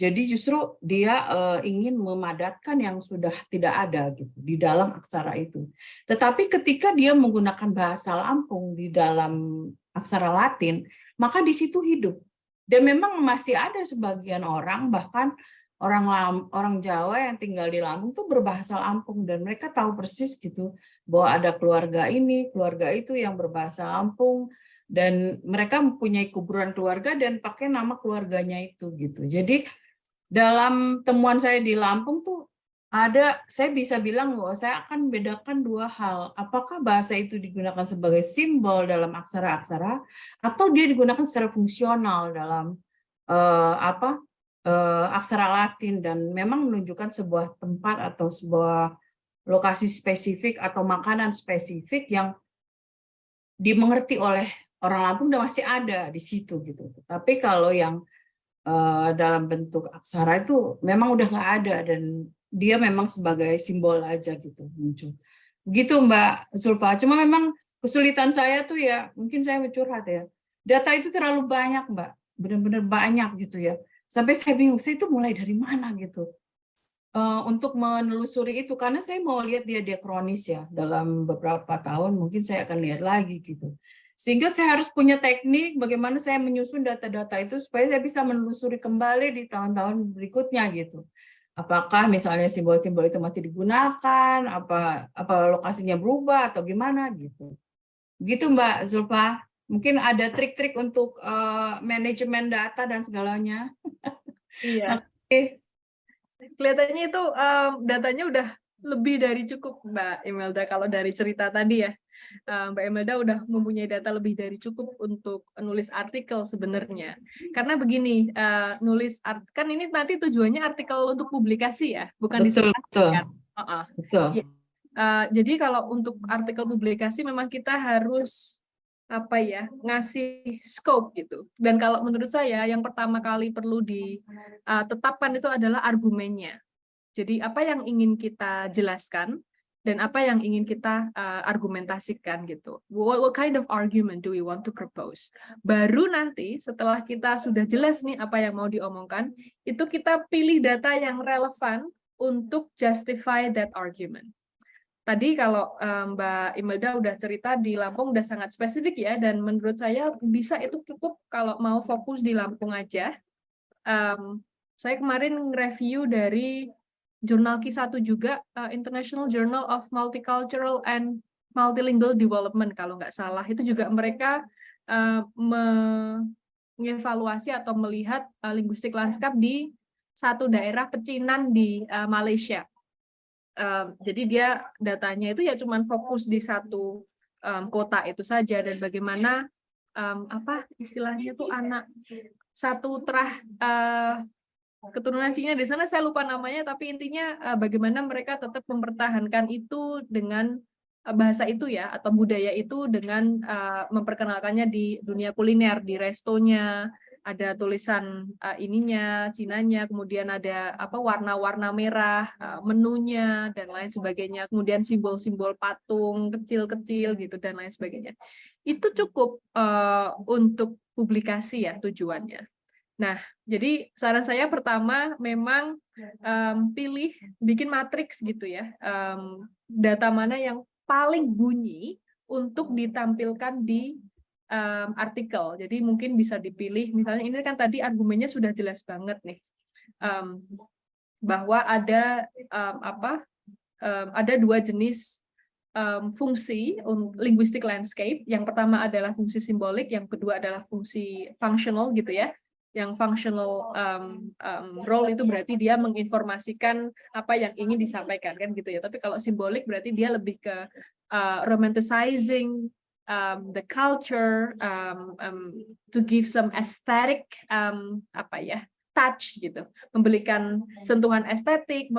Jadi justru dia ingin memadatkan yang sudah tidak ada gitu di dalam aksara itu. Tetapi ketika dia menggunakan bahasa Lampung di dalam aksara Latin, maka di situ hidup. Dan memang masih ada sebagian orang, bahkan orang Jawa yang tinggal di Lampung tuh berbahasa Lampung, dan mereka tahu persis gitu bahwa ada keluarga ini, keluarga itu yang berbahasa Lampung, dan mereka mempunyai kuburan keluarga dan pakai nama keluarganya itu gitu. Jadi dalam temuan saya di Lampung tuh saya bisa bilang bahwa saya akan membedakan dua hal. Apakah bahasa itu digunakan sebagai simbol dalam aksara-aksara, atau dia digunakan secara fungsional dalam aksara Latin, dan memang menunjukkan sebuah tempat atau sebuah lokasi spesifik atau makanan spesifik yang dimengerti oleh orang Lampung dan masih ada di situ gitu. Tapi kalau yang dalam bentuk aksara itu memang udah nggak ada, dan dia memang sebagai simbol aja gitu muncul. Begitu Mbak Zulfa. Cuma memang kesulitan saya tuh ya, mungkin saya curhat ya, data itu terlalu banyak Mbak, benar-benar banyak gitu ya. Sampai saya bingung, saya itu mulai dari mana gitu untuk menelusuri itu, karena saya mau lihat dia diakronis ya, dalam beberapa tahun mungkin saya akan lihat lagi gitu. Sehingga saya harus punya teknik bagaimana saya menyusun data-data itu supaya saya bisa menelusuri kembali di tahun-tahun berikutnya gitu. Apakah misalnya simbol-simbol itu masih digunakan, apa lokasinya berubah atau gimana gitu. Begitu Mbak Zulfa. Mungkin ada trik-trik untuk manajemen data dan segalanya.
Iya.
Oke.
Kelihatannya itu datanya udah lebih dari cukup Mbak Imelda, kalau dari cerita tadi ya. Mbak Imelda udah mempunyai data lebih dari cukup untuk nulis artikel sebenarnya. Karena begini, kan ini nanti tujuannya artikel untuk publikasi ya, bukan disebarkan.
Betul.
Ya. Jadi kalau untuk artikel publikasi memang kita harus ngasih scope gitu. Dan kalau menurut saya yang pertama kali perlu ditetapkan itu adalah argumennya. Jadi apa yang ingin kita jelaskan dan apa yang ingin kita argumentasikan gitu. What kind of argument do we want to propose? Baru nanti setelah kita sudah jelas nih apa yang mau diomongkan, itu kita pilih data yang relevan untuk justify that argument. tadi kalau Mbak Imelda udah cerita di Lampung udah sangat spesifik ya, dan menurut saya bisa itu cukup kalau mau fokus di Lampung aja. Saya kemarin review dari jurnal Q1 juga, International Journal of Multicultural and Multilingual Development kalau nggak salah. Itu juga mereka mengevaluasi atau melihat linguistik landscape di satu daerah pecinan di Malaysia. Jadi dia datanya itu ya cuman fokus di satu kota itu saja, dan bagaimana apa istilahnya tuh anak satu terah keturunan Cina di sana, saya lupa namanya, tapi intinya bagaimana mereka tetap mempertahankan itu dengan bahasa itu ya, atau budaya itu dengan memperkenalkannya di dunia kuliner, di restonya ada tulisan ininya, Cinanya, kemudian ada apa warna-warna merah, menunya dan lain sebagainya, kemudian simbol-simbol patung kecil-kecil gitu dan lain sebagainya. Itu cukup untuk publikasi ya tujuannya. Nah, jadi saran saya pertama memang pilih bikin matriks gitu ya, data mana yang paling bunyi untuk ditampilkan di artikel. Jadi mungkin bisa dipilih, misalnya ini kan tadi argumennya sudah jelas banget nih, bahwa ada ada dua jenis fungsi linguistic landscape. Yang pertama adalah fungsi simbolik, yang kedua adalah fungsi functional gitu ya. Yang functional role itu berarti dia menginformasikan apa yang ingin disampaikan kan gitu ya. Tapi kalau simbolik berarti dia lebih ke romanticizing the culture, to give some aesthetic touch gitu, memberikan sentuhan estetik,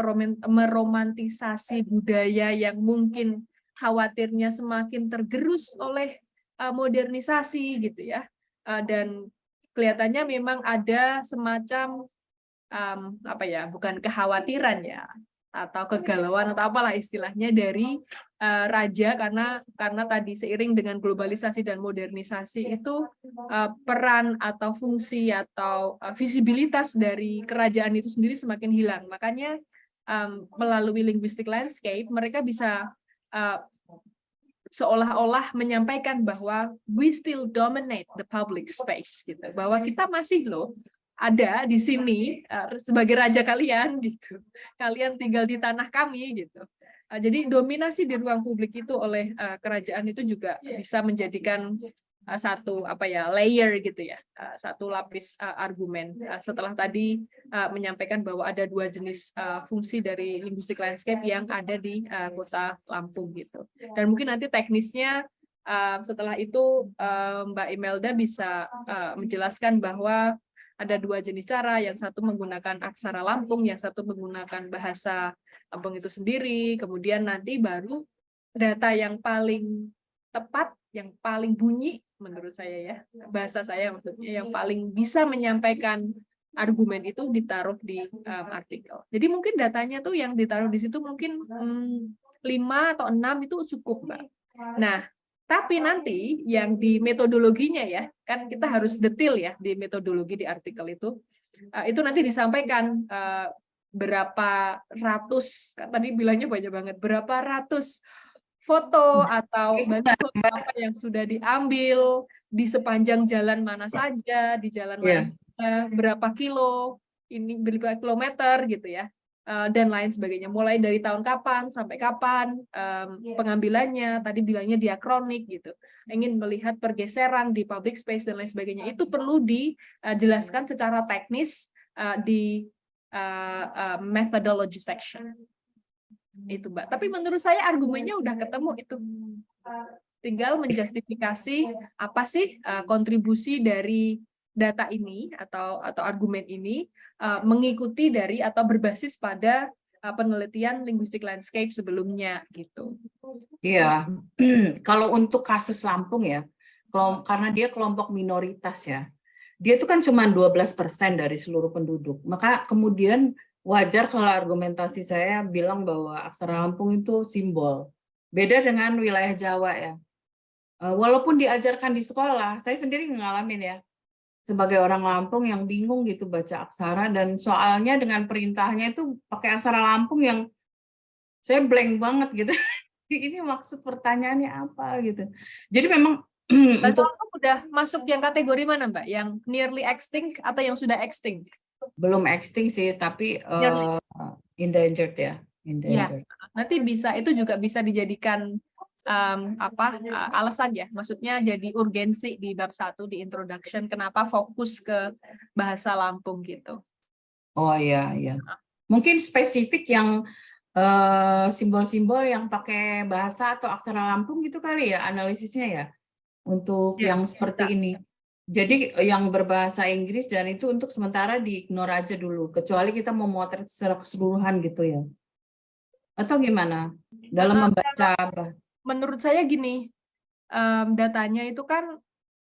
meromantisasi budaya yang mungkin khawatirnya semakin tergerus oleh modernisasi gitu ya, dan kelihatannya memang ada semacam bukan kekhawatiran ya, atau kegalauan atau apalah istilahnya dari raja, karena tadi seiring dengan globalisasi dan modernisasi itu peran atau fungsi atau visibilitas dari kerajaan itu sendiri semakin hilang. Makanya melalui linguistic landscape mereka bisa seolah-olah menyampaikan bahwa we still dominate the public space gitu, bahwa kita masih loh ada di sini sebagai raja kalian gitu. Kalian tinggal di tanah kami gitu. Jadi dominasi di ruang publik itu oleh kerajaan itu juga bisa menjadikan satu layer gitu ya, satu lapis argumen setelah tadi menyampaikan bahwa ada dua jenis fungsi dari linguistic landscape yang ada di kota Lampung gitu. Dan mungkin nanti teknisnya setelah itu Mbak Imelda bisa menjelaskan bahwa ada dua jenis cara, yang satu menggunakan aksara Lampung, yang satu menggunakan bahasa Lampung itu sendiri, kemudian nanti baru data yang paling tepat, yang paling bunyi menurut saya ya, bahasa saya maksudnya, yang paling bisa menyampaikan argumen itu ditaruh di artikel. Jadi mungkin datanya tuh yang ditaruh di situ mungkin 5 atau 6 itu cukup, Mbak. Nah, tapi nanti yang di metodologinya ya, kan kita harus detail ya di metodologi di artikel itu nanti disampaikan berapa ratus, kan tadi bilangnya banyak banget, berapa ratus foto atau apa yang sudah diambil di sepanjang jalan mana saja, di jalan mana saja, berapa kilo, ini berapa kilometer gitu ya. Dan lain sebagainya, mulai dari tahun kapan sampai kapan pengambilannya, tadi bilangnya diakronik gitu, ingin melihat pergeseran di public space dan lain sebagainya, itu perlu dijelaskan secara teknis di methodology section itu, Mbak. Tapi menurut saya argumennya udah ketemu itu, tinggal menjustifikasi apa sih kontribusi dari data ini atau argumen ini mengikuti dari atau berbasis pada penelitian linguistic landscape sebelumnya gitu.
Iya, kalau untuk kasus Lampung ya, karena dia kelompok minoritas ya, dia itu kan cuma 12% dari seluruh penduduk. Maka kemudian wajar kalau argumentasi saya bilang bahwa aksara Lampung itu simbol. Beda dengan wilayah Jawa ya. Walaupun diajarkan di sekolah, saya sendiri ngalamin ya, sebagai orang Lampung yang bingung gitu baca aksara, dan soalnya dengan perintahnya itu pakai aksara Lampung yang saya blank banget gitu. ini maksud pertanyaannya apa gitu. Jadi memang
Bahasa
untuk
lampung udah masuk yang kategori mana, Mbak? Yang nearly extinct atau yang sudah extinct?
belum extinct sih, tapi
Nearly.
endangered ya,
Ya,
endangered.
nanti bisa itu juga bisa dijadikan alasan ya, maksudnya jadi urgensi di bab 1 di introduction kenapa fokus ke bahasa Lampung gitu.
Oh iya, iya. Mungkin spesifik yang simbol-simbol yang pakai bahasa atau aksara Lampung gitu kali ya analisisnya ya untuk
Ya,
yang seperti
bisa.
ini. Jadi yang berbahasa Inggris dan itu untuk sementara di-ignore aja dulu, kecuali kita mau memotret secara keseluruhan gitu ya. Atau gimana? Dalam membaca
Menurut saya gini, datanya itu kan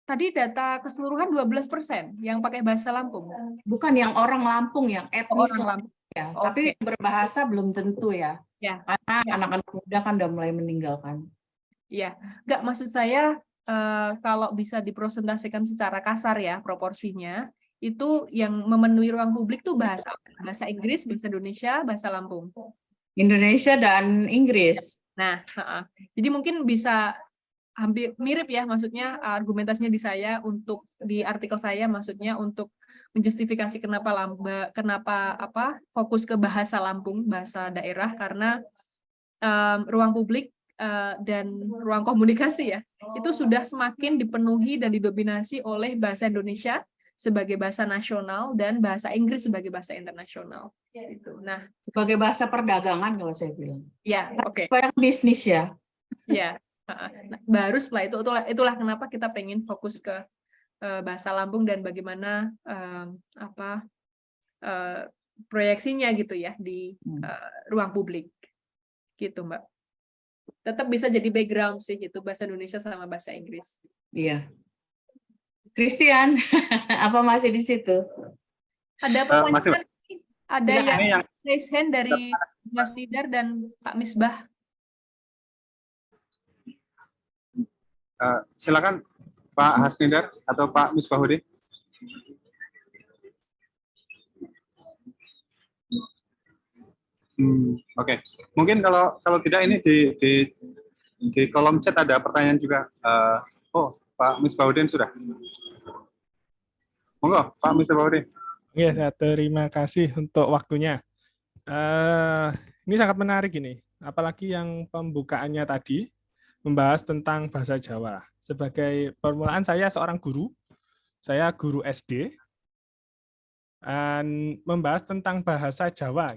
tadi data keseluruhan 12% yang pakai bahasa Lampung.
bukan yang orang Lampung, yang etnis
Orang Lampung.
ya,
Oke.
tapi yang berbahasa belum tentu ya.
Ya.
Karena
Ya.
anak-anak muda kan udah mulai meninggalkan.
Iya, nggak maksud saya kalau bisa dipresentasikan secara kasar ya proporsinya itu yang memenuhi ruang publik tuh bahasa Inggris, bahasa Indonesia, bahasa Lampung.
Indonesia dan Inggris.
Nah, jadi mungkin bisa hampir mirip ya, maksudnya argumentasinya di saya untuk di artikel saya, maksudnya untuk menjustifikasi kenapa fokus ke bahasa Lampung, bahasa daerah karena ruang publik dan ruang komunikasi ya itu sudah semakin dipenuhi dan didominasi oleh bahasa Indonesia sebagai bahasa nasional dan bahasa Inggris sebagai bahasa internasional. Gitu. Nah,
Sebagai bahasa perdagangan kalau saya bilang.
ya, oke.
Yang bisnis ya.
Ya, nah, baru setelah itu itulah kenapa kita pengen fokus ke bahasa Lampung dan bagaimana proyeksinya gitu ya di ruang publik. Gitu, Mbak. Tetap bisa jadi background sih gitu bahasa Indonesia sama bahasa Inggris.
Iya. Christian, apa masih di situ?
Ada pertanyaan? Ada
Silakan.
yang raise hand dari Mas Nidar dan Pak Misbah.
Silakan Pak Hasnidar atau Pak Misbahudin. Oke. Mungkin kalau tidak ini di kolom chat ada pertanyaan juga. Pak Misbahudin sudah. Monggo, Pak Misbahudin.
Ya, terima kasih untuk waktunya. Ini sangat menarik ini, apalagi yang pembukaannya tadi membahas tentang bahasa Jawa. Sebagai permulaan saya seorang guru, saya guru SD, dan membahas tentang bahasa Jawa.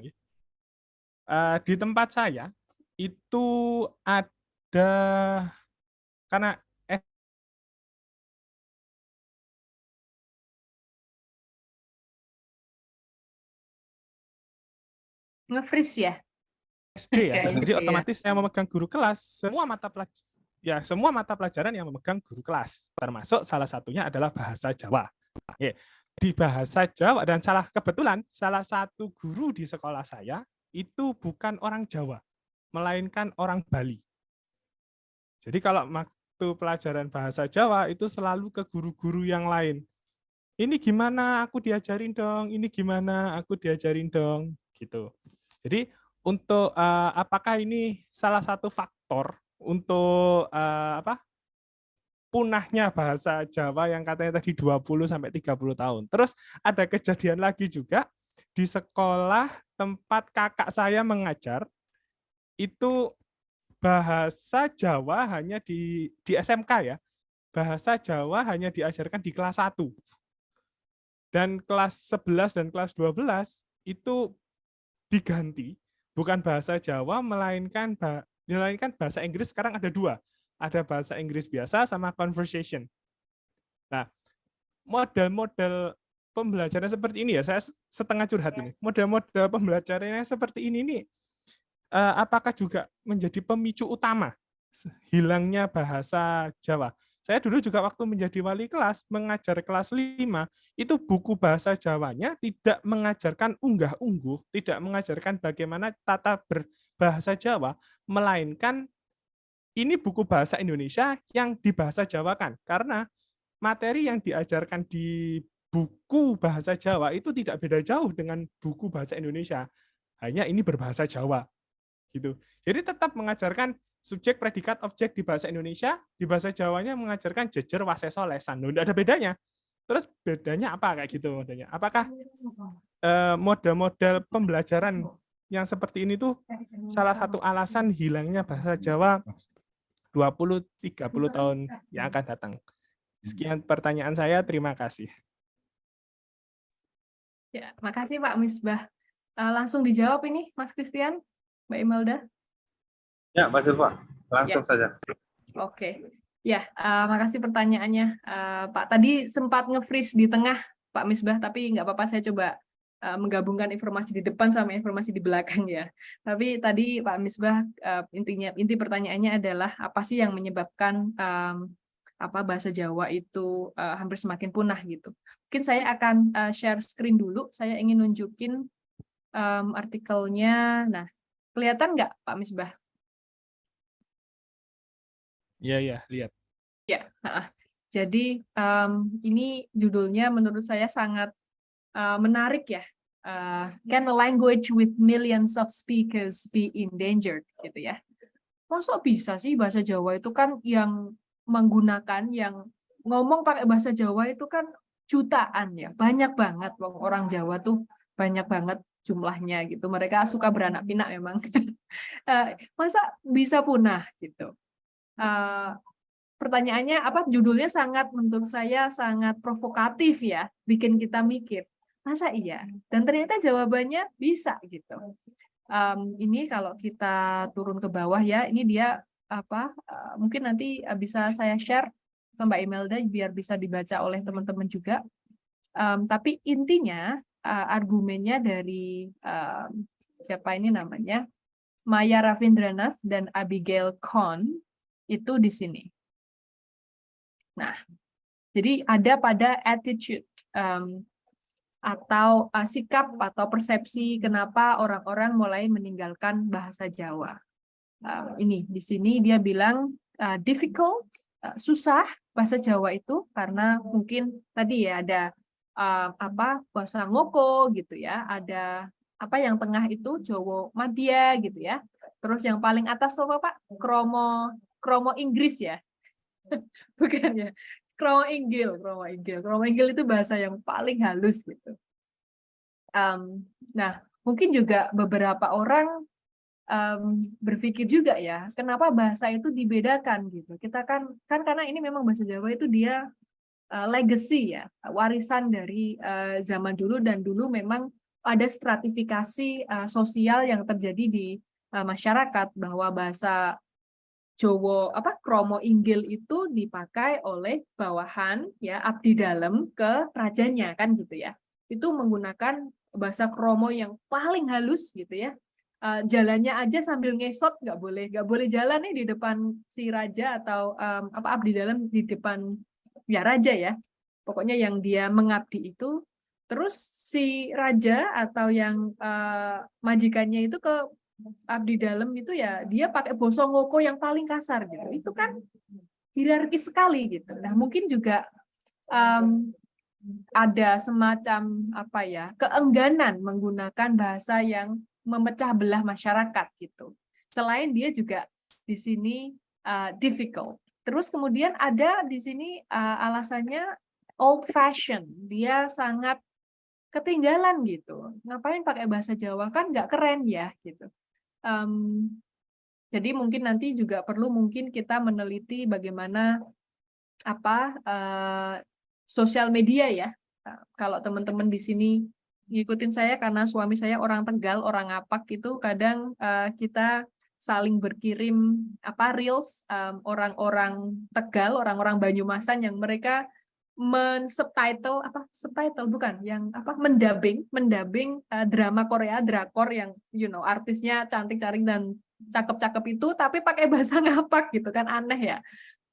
Di tempat saya itu ada karena
Nge-freeze ya?
SD ya, jadi
Iya.
otomatis saya memegang guru kelas, semua mata pelajaran yang memegang guru kelas, termasuk salah satunya adalah bahasa Jawa. Di bahasa Jawa dan kebetulan salah satu guru di sekolah saya itu bukan orang Jawa, melainkan orang Bali. Jadi kalau waktu pelajaran bahasa Jawa itu selalu ke guru-guru yang lain. Ini gimana aku diajarin dong, ini gimana aku diajarin dong, gitu. Jadi untuk apakah ini salah satu faktor untuk punahnya bahasa Jawa yang katanya tadi 20 sampai 30 tahun. Terus ada kejadian lagi juga di sekolah tempat kakak saya mengajar, itu bahasa Jawa hanya di SMK ya. Bahasa Jawa hanya diajarkan di kelas 1. Dan kelas 11 dan kelas 12 itu diganti, bukan bahasa Jawa, melainkan bahasa Inggris. Sekarang ada 2. Ada bahasa Inggris biasa sama conversation. Nah, model-model pembelajaran seperti ini ya, saya setengah curhat ini. Model-model pembelajarannya seperti ini nih, apakah juga menjadi pemicu utama hilangnya bahasa Jawa? Saya dulu juga waktu menjadi wali kelas, mengajar kelas 5, itu buku bahasa Jawanya tidak mengajarkan unggah-ungguh, tidak mengajarkan bagaimana tata berbahasa Jawa, melainkan ini buku bahasa Indonesia yang dibahasa Jawakan. Karena materi yang diajarkan di buku bahasa Jawa itu tidak beda jauh dengan buku bahasa Indonesia. Hanya ini berbahasa Jawa. gitu. Jadi tetap mengajarkan subjek, predikat, objek di bahasa Indonesia, di bahasa Jawanya mengajarkan jejer, waseso, lesan. Tidak ada bedanya. Terus bedanya apa kayak gitu modenya? Apakah model-model pembelajaran yang seperti ini tuh salah satu alasan hilangnya bahasa Jawa 20-30 tahun yang akan datang? Sekian pertanyaan saya, terima kasih.
Ya, makasih Pak Misbah. Langsung dijawab ini, Mas Christian, Mbak Imelda.
Ya, Mbak Zulfa, langsung saja.
Oke. Ya, makasih pertanyaannya. Pak, tadi sempat nge-freeze di tengah, Pak Misbah, tapi nggak apa-apa, saya coba menggabungkan informasi di depan sama informasi di belakang ya. Tapi tadi Pak Misbah, inti pertanyaannya adalah apa sih yang menyebabkan bahasa Jawa itu hampir semakin punah gitu. Mungkin saya akan share screen dulu. Saya ingin nunjukin artikelnya. Nah, kelihatan nggak Pak Misbah?
Iya, lihat.
Ya, jadi ini judulnya menurut saya sangat menarik ya. Can a language with millions of speakers be endangered? Gitu ya. Masa bisa sih bahasa Jawa itu kan yang menggunakan, yang ngomong pakai bahasa Jawa itu kan jutaan ya, banyak banget orang Jawa tuh banyak banget jumlahnya gitu. Mereka suka beranak pinak memang. Masa bisa punah gitu? Pertanyaannya judulnya sangat menurut saya sangat provokatif ya, bikin kita mikir masa iya, dan ternyata jawabannya bisa gitu. Ini kalau kita turun ke bawah ya, ini dia mungkin nanti bisa saya share ke Mbak Imelda biar bisa dibaca oleh teman-teman juga. Tapi intinya argumennya dari siapa ini namanya, Maya Ravindranath dan Abigail Kohn itu di sini. Nah, jadi ada pada attitude atau sikap atau persepsi kenapa orang-orang mulai meninggalkan bahasa Jawa. Ini di sini dia bilang difficult, susah bahasa Jawa itu karena mungkin tadi ya ada bahasa ngoko gitu ya, ada yang tengah itu Jawa Madya gitu ya. Terus yang paling atas apa Pak? Kromo Inggris ya. Bukan ya, kromo inggil itu bahasa yang paling halus gitu. Nah, mungkin juga beberapa orang berpikir juga ya, kenapa bahasa itu dibedakan gitu. Kita kan karena ini memang bahasa Jawa itu dia legacy ya, warisan dari zaman dulu, dan dulu memang ada stratifikasi sosial yang terjadi di masyarakat bahwa bahasa Jowo kromo inggil itu dipakai oleh bawahan ya, abdi dalam ke rajanya kan gitu ya. Itu menggunakan bahasa kromo yang paling halus gitu ya. Jalannya aja sambil ngesot nggak boleh jalan nih di depan si raja atau abdi dalam di depan ya raja ya. Pokoknya yang dia mengabdi itu, terus si raja atau yang majikannya itu ke abdi dalam itu ya dia pakai basa ngoko yang paling kasar gitu. Itu kan hierarkis sekali gitu. Nah, mungkin juga ada semacam keengganan menggunakan bahasa yang memecah belah masyarakat gitu. Selain dia juga di sini difficult. Terus kemudian ada di sini alasannya old fashion. Dia sangat ketinggalan gitu. Ngapain pakai bahasa Jawa, kan nggak keren ya gitu. Jadi mungkin nanti juga perlu mungkin kita meneliti bagaimana sosial media ya. Kalau teman-teman di sini ngikutin saya karena suami saya orang Tegal, orang Apak itu kadang kita saling berkirim reels orang-orang Tegal, orang-orang Banyumasan yang mereka mendabing drama Korea, drakor yang artisnya cantik-cantik dan cakep-cakep itu tapi pakai bahasa ngapak gitu kan, aneh ya.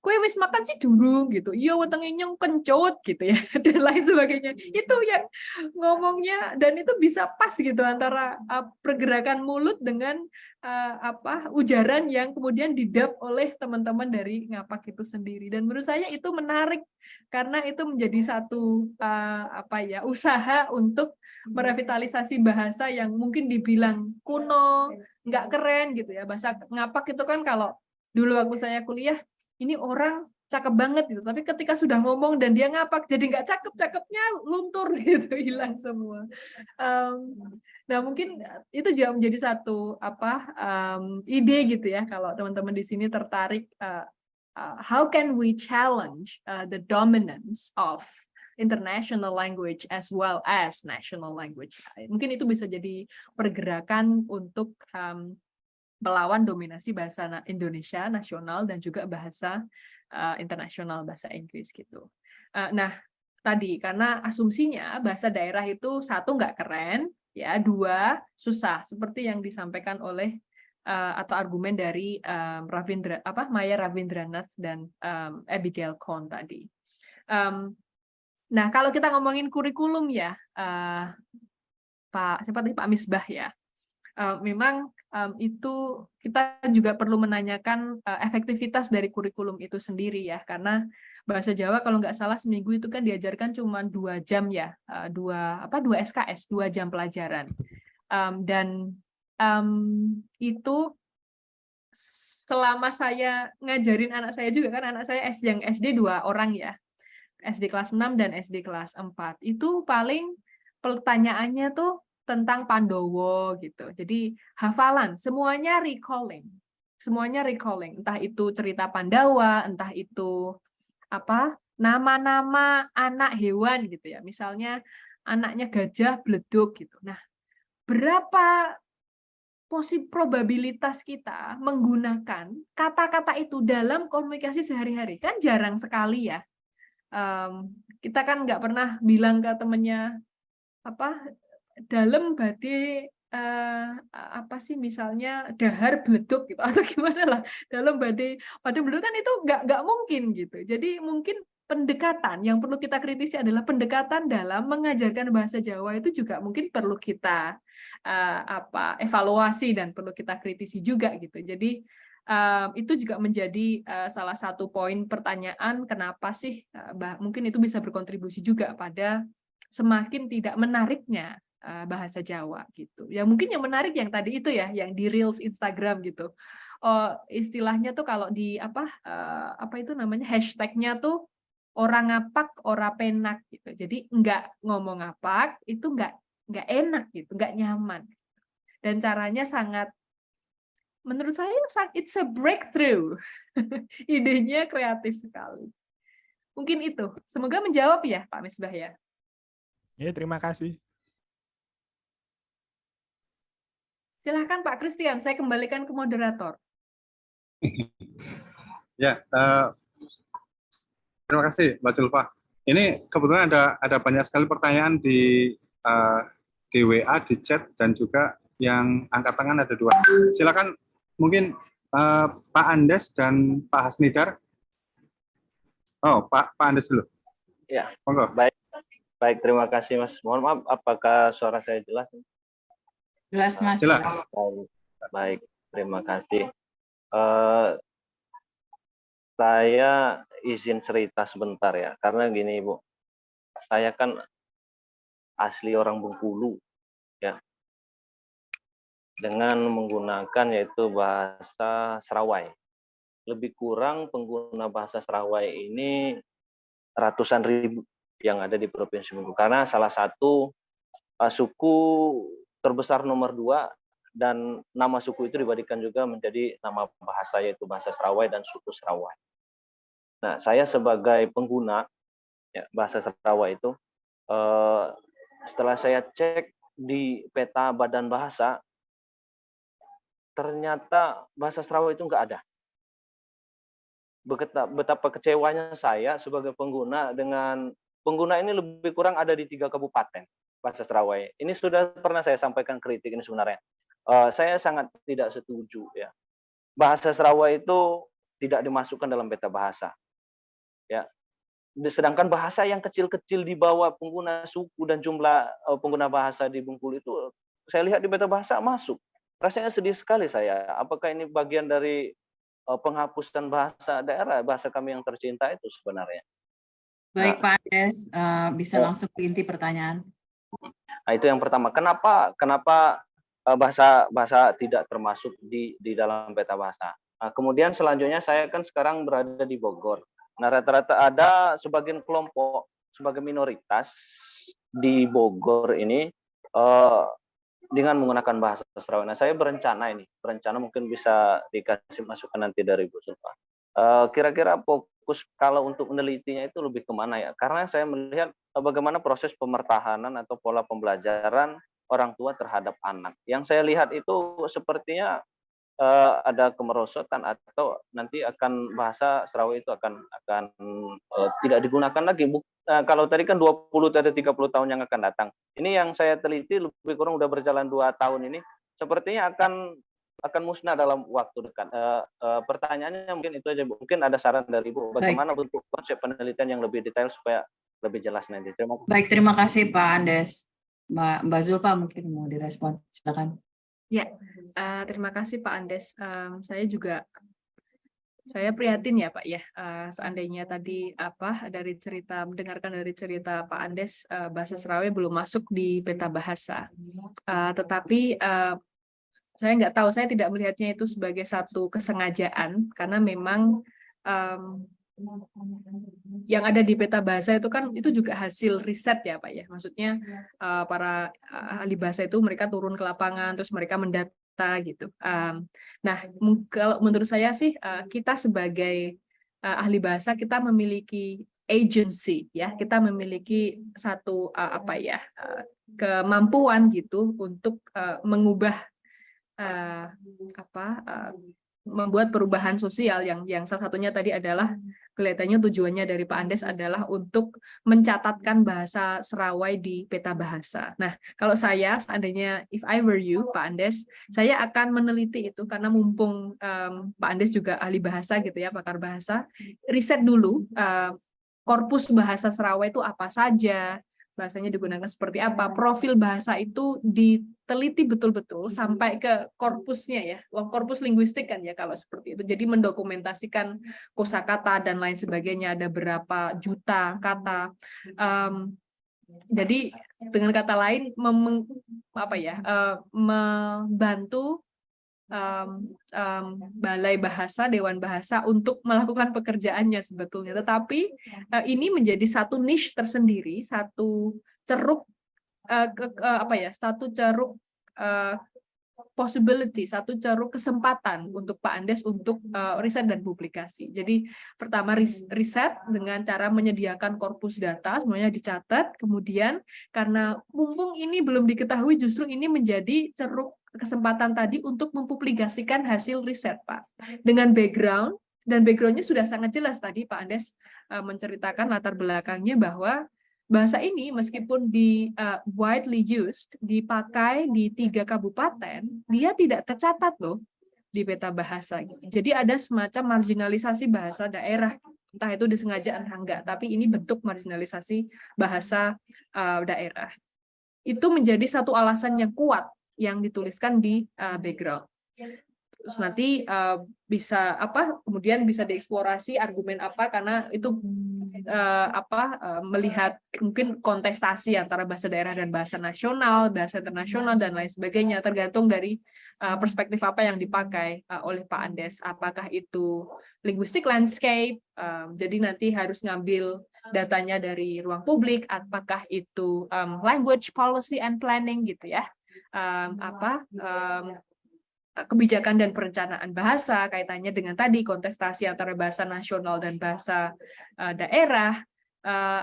kue wis makan sih durung gitu, iya wetenge nyong kencut gitu ya, dan lain sebagainya. Itu yang ngomongnya, dan itu bisa pas gitu antara pergerakan mulut dengan ujaran yang kemudian didap oleh teman-teman dari Ngapak itu sendiri. Dan menurut saya itu menarik karena itu menjadi satu usaha untuk merevitalisasi bahasa yang mungkin dibilang kuno, nggak keren gitu ya. Bahasa Ngapak itu kan kalau dulu waktu saya kuliah, ini orang cakep banget gitu, tapi ketika sudah ngomong dan dia ngapak jadi nggak cakep-cakepnya luntur gitu, hilang semua. Nah mungkin itu juga menjadi satu ide gitu ya, kalau teman-teman di sini tertarik, how can we challenge the dominance of international language as well as national language. Mungkin itu bisa jadi pergerakan untuk melawan dominasi bahasa Indonesia nasional dan juga bahasa internasional, bahasa Inggris gitu. Nah, tadi karena asumsinya bahasa daerah itu satu nggak keren, ya, dua susah, seperti yang disampaikan oleh atau argumen dari Maya Ravindranat dan Abigail Cohn tadi. Nah, kalau kita ngomongin kurikulum ya, Pak Misbah ya. Memang itu kita juga perlu menanyakan efektivitas dari kurikulum itu sendiri ya, karena bahasa Jawa kalau nggak salah seminggu itu kan diajarkan cuma 2 jam ya, 2 SKS, 2 jam pelajaran, dan itu selama saya ngajarin anak saya juga, kan anak saya yang SD 2 orang ya, SD kelas 6 dan SD kelas 4, itu paling pertanyaannya tuh tentang Pandowo gitu. Jadi hafalan, semuanya recalling. Semuanya recalling, entah itu cerita Pandawa, entah itu nama-nama anak hewan gitu ya. Misalnya anaknya gajah bleduk gitu. Nah, berapa probabilitas kita menggunakan kata-kata itu dalam komunikasi sehari-hari? Kan jarang sekali ya. Kita kan nggak pernah bilang ke temennya dalam badai misalnya dahar bleduk gitu, atau gimana lah, dalam badai bleduk kan itu nggak mungkin gitu. Jadi mungkin pendekatan yang perlu kita kritisi adalah pendekatan dalam mengajarkan bahasa Jawa itu juga mungkin perlu kita evaluasi dan perlu kita kritisi juga gitu. Jadi itu juga menjadi salah satu poin pertanyaan, kenapa sih mungkin itu bisa berkontribusi juga pada semakin tidak menariknya bahasa Jawa gitu. Ya mungkin yang menarik yang tadi itu ya, yang di Reels Instagram gitu. Istilahnya tuh kalau di itu namanya, hashtagnya tuh orang ngapak, ora penak gitu. Jadi nggak ngomong ngapak itu nggak enak gitu, nggak nyaman. Dan caranya sangat, menurut saya it's a breakthrough. Idenya kreatif sekali. Mungkin itu. Semoga menjawab ya Pak Misbah ya.
Ya, terima kasih.
Silahkan Pak Christian, saya kembalikan ke moderator.
Ya, terima kasih Mbak Zulfa. Ini kebetulan ada banyak sekali pertanyaan di WA, di chat, dan juga yang angkat tangan ada 2. Silakan mungkin Pak Andes dan Pak Hasnidar. Oh, Pak Andes dulu.
Ya,
monggo.
Baik, terima kasih Mas. Mohon maaf, apakah suara saya jelas?
Jelas, Mas.
Jelas.
Baik, terima kasih. Saya izin cerita sebentar ya, karena gini Ibu, saya kan asli orang Bengkulu, ya, dengan menggunakan yaitu bahasa Serawai. Lebih kurang pengguna bahasa Serawai ini ratusan ribu yang ada di Provinsi Bengkulu, karena salah satu suku terbesar nomor 2, dan nama suku itu dibadikan juga menjadi nama bahasa, yaitu bahasa Serawai dan suku Serawai. Nah, saya sebagai pengguna ya, bahasa Serawai itu, setelah saya cek di peta badan bahasa, ternyata bahasa Serawai itu nggak ada. Betapa kecewanya saya sebagai pengguna, dengan pengguna ini lebih kurang ada di 3 kabupaten bahasa Serawai. Ini sudah pernah saya sampaikan kritik ini sebenarnya. Saya sangat tidak setuju ya. Bahasa Serawai itu tidak dimasukkan dalam peta bahasa. Ya, sedangkan bahasa yang kecil-kecil di bawah pengguna suku dan jumlah pengguna bahasa di Bengkulu itu saya lihat di peta bahasa masuk. Rasanya sedih sekali saya. Apakah ini bagian dari penghapusan bahasa daerah, bahasa kami yang tercinta itu sebenarnya?
Baik Pak Andes, bisa langsung ke inti pertanyaan.
Nah, itu yang pertama. Kenapa bahasa tidak termasuk di dalam peta bahasa? Nah, kemudian selanjutnya saya kan sekarang berada di Bogor. Nah, rata-rata ada sebagian kelompok sebagai minoritas di Bogor ini dengan menggunakan bahasa Sarawak. Nah, saya berencana mungkin bisa dikasih masukan nanti dari Bu Sulfa. Kira-kira fokus kalau untuk menelitinya itu lebih kemana ya? Karena saya melihat bagaimana proses pemertahanan atau pola pembelajaran orang tua terhadap anak. Yang saya lihat itu sepertinya ada kemerosotan atau nanti akan bahasa Sarawak itu akan tidak digunakan lagi. Kalau tadi kan 20 atau 30 tahun yang akan datang. Ini yang saya teliti lebih kurang udah berjalan 2 tahun ini, sepertinya akan musnah dalam waktu dekat. Pertanyaannya mungkin itu aja, Bu. Mungkin ada saran dari Ibu bagaimana bentuk konsep penelitian yang lebih detail supaya lebih jelas nanti. Terima kasih.
Baik, terima kasih Pak Andes. Mbak Zulfa mungkin mau direspon, silakan.
Ya, terima kasih Pak Andes. Saya prihatin ya Pak ya, seandainya tadi mendengarkan dari cerita Pak Andes, bahasa Sarawak belum masuk di peta bahasa. Tetapi saya nggak tahu, saya tidak melihatnya itu sebagai satu kesengajaan, karena memang yang ada di peta bahasa itu kan itu juga hasil riset ya Pak ya. Maksudnya para ahli bahasa itu mereka turun ke lapangan, terus mereka mendata gitu. Nah, kalau menurut saya sih kita sebagai ahli bahasa kita memiliki agency ya, kita memiliki satu kemampuan gitu untuk mengubah membuat perubahan sosial yang salah satunya tadi adalah kelihatannya tujuannya dari Pak Andes adalah untuk mencatatkan bahasa Sarawak di peta bahasa. Nah, kalau saya seandainya if I were you Pak Andes, saya akan meneliti itu karena mumpung Pak Andes juga ahli bahasa gitu ya, pakar bahasa, riset dulu korpus bahasa Sarawak itu apa saja, bahasanya digunakan seperti apa, profil bahasa itu diteliti betul-betul sampai ke korpusnya ya, korpus linguistik kan ya kalau seperti itu. Jadi mendokumentasikan kosakata dan lain sebagainya, ada berapa juta kata. Jadi dengan kata lain membantu balai bahasa, dewan bahasa untuk melakukan pekerjaannya sebetulnya. Tetapi ini menjadi satu niche tersendiri, satu ceruk possibility, satu ceruk kesempatan untuk Pak Andes untuk riset dan publikasi. Jadi pertama riset dengan cara menyediakan korpus data, semuanya dicatat, kemudian karena mumpung ini belum diketahui, justru ini menjadi ceruk kesempatan tadi untuk mempublikasikan hasil riset, Pak. Dengan background, dan background-nya sudah sangat jelas tadi Pak Andes menceritakan latar belakangnya bahwa bahasa ini meskipun widely used, dipakai di 3 kabupaten, dia tidak tercatat loh di peta bahasa. Jadi ada semacam marginalisasi bahasa daerah, entah itu disengaja entah enggak, tapi ini bentuk marginalisasi bahasa daerah. Itu menjadi satu alasan yang kuat yang dituliskan di background. Terus nanti kemudian bisa dieksplorasi argumen apa, karena itu melihat mungkin kontestasi antara bahasa daerah dan bahasa nasional, bahasa internasional dan lain sebagainya, tergantung dari perspektif apa yang dipakai oleh Pak Andes. Apakah itu linguistic landscape, jadi nanti harus ngambil datanya dari ruang publik, apakah itu language policy and planning gitu ya, kebijakan dan perencanaan bahasa, kaitannya dengan tadi kontestasi antara bahasa nasional dan bahasa daerah,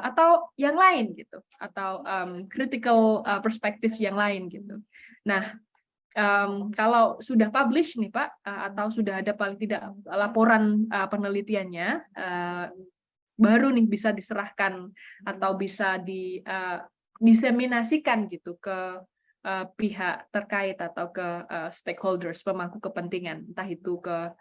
atau yang lain gitu, atau critical perspective yang lain gitu. Nah, kalau sudah publish nih Pak, atau sudah ada paling tidak laporan penelitiannya, baru nih bisa diserahkan atau bisa diseminasikan gitu ke pihak terkait atau ke stakeholders, pemangku kepentingan, entah itu ke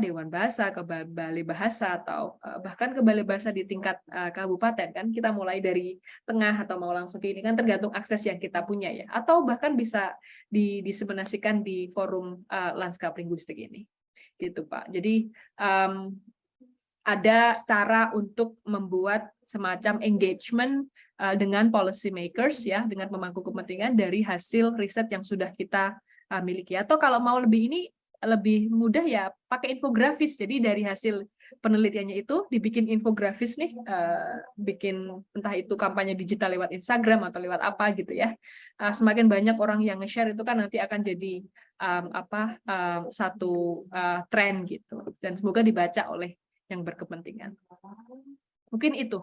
Dewan Bahasa, ke Balai Bahasa, atau bahkan ke Balai Bahasa di tingkat kabupaten, kan kita mulai dari tengah atau mau langsung ke ini kan tergantung akses yang kita punya ya, atau bahkan bisa disebenarkan di forum lanskap linguistik ini gitu Pak. Jadi ada cara untuk membuat semacam engagement dengan policy makers ya, dengan pemangku kepentingan dari hasil riset yang sudah kita miliki. Atau kalau mau lebih mudah ya pakai infografis. Jadi dari hasil penelitiannya itu dibikin infografis nih, bikin entah itu kampanye digital lewat Instagram atau lewat apa gitu ya. Semakin banyak orang yang nge-share itu kan nanti akan jadi satu tren gitu. Dan semoga dibaca oleh yang berkepentingan. Mungkin itu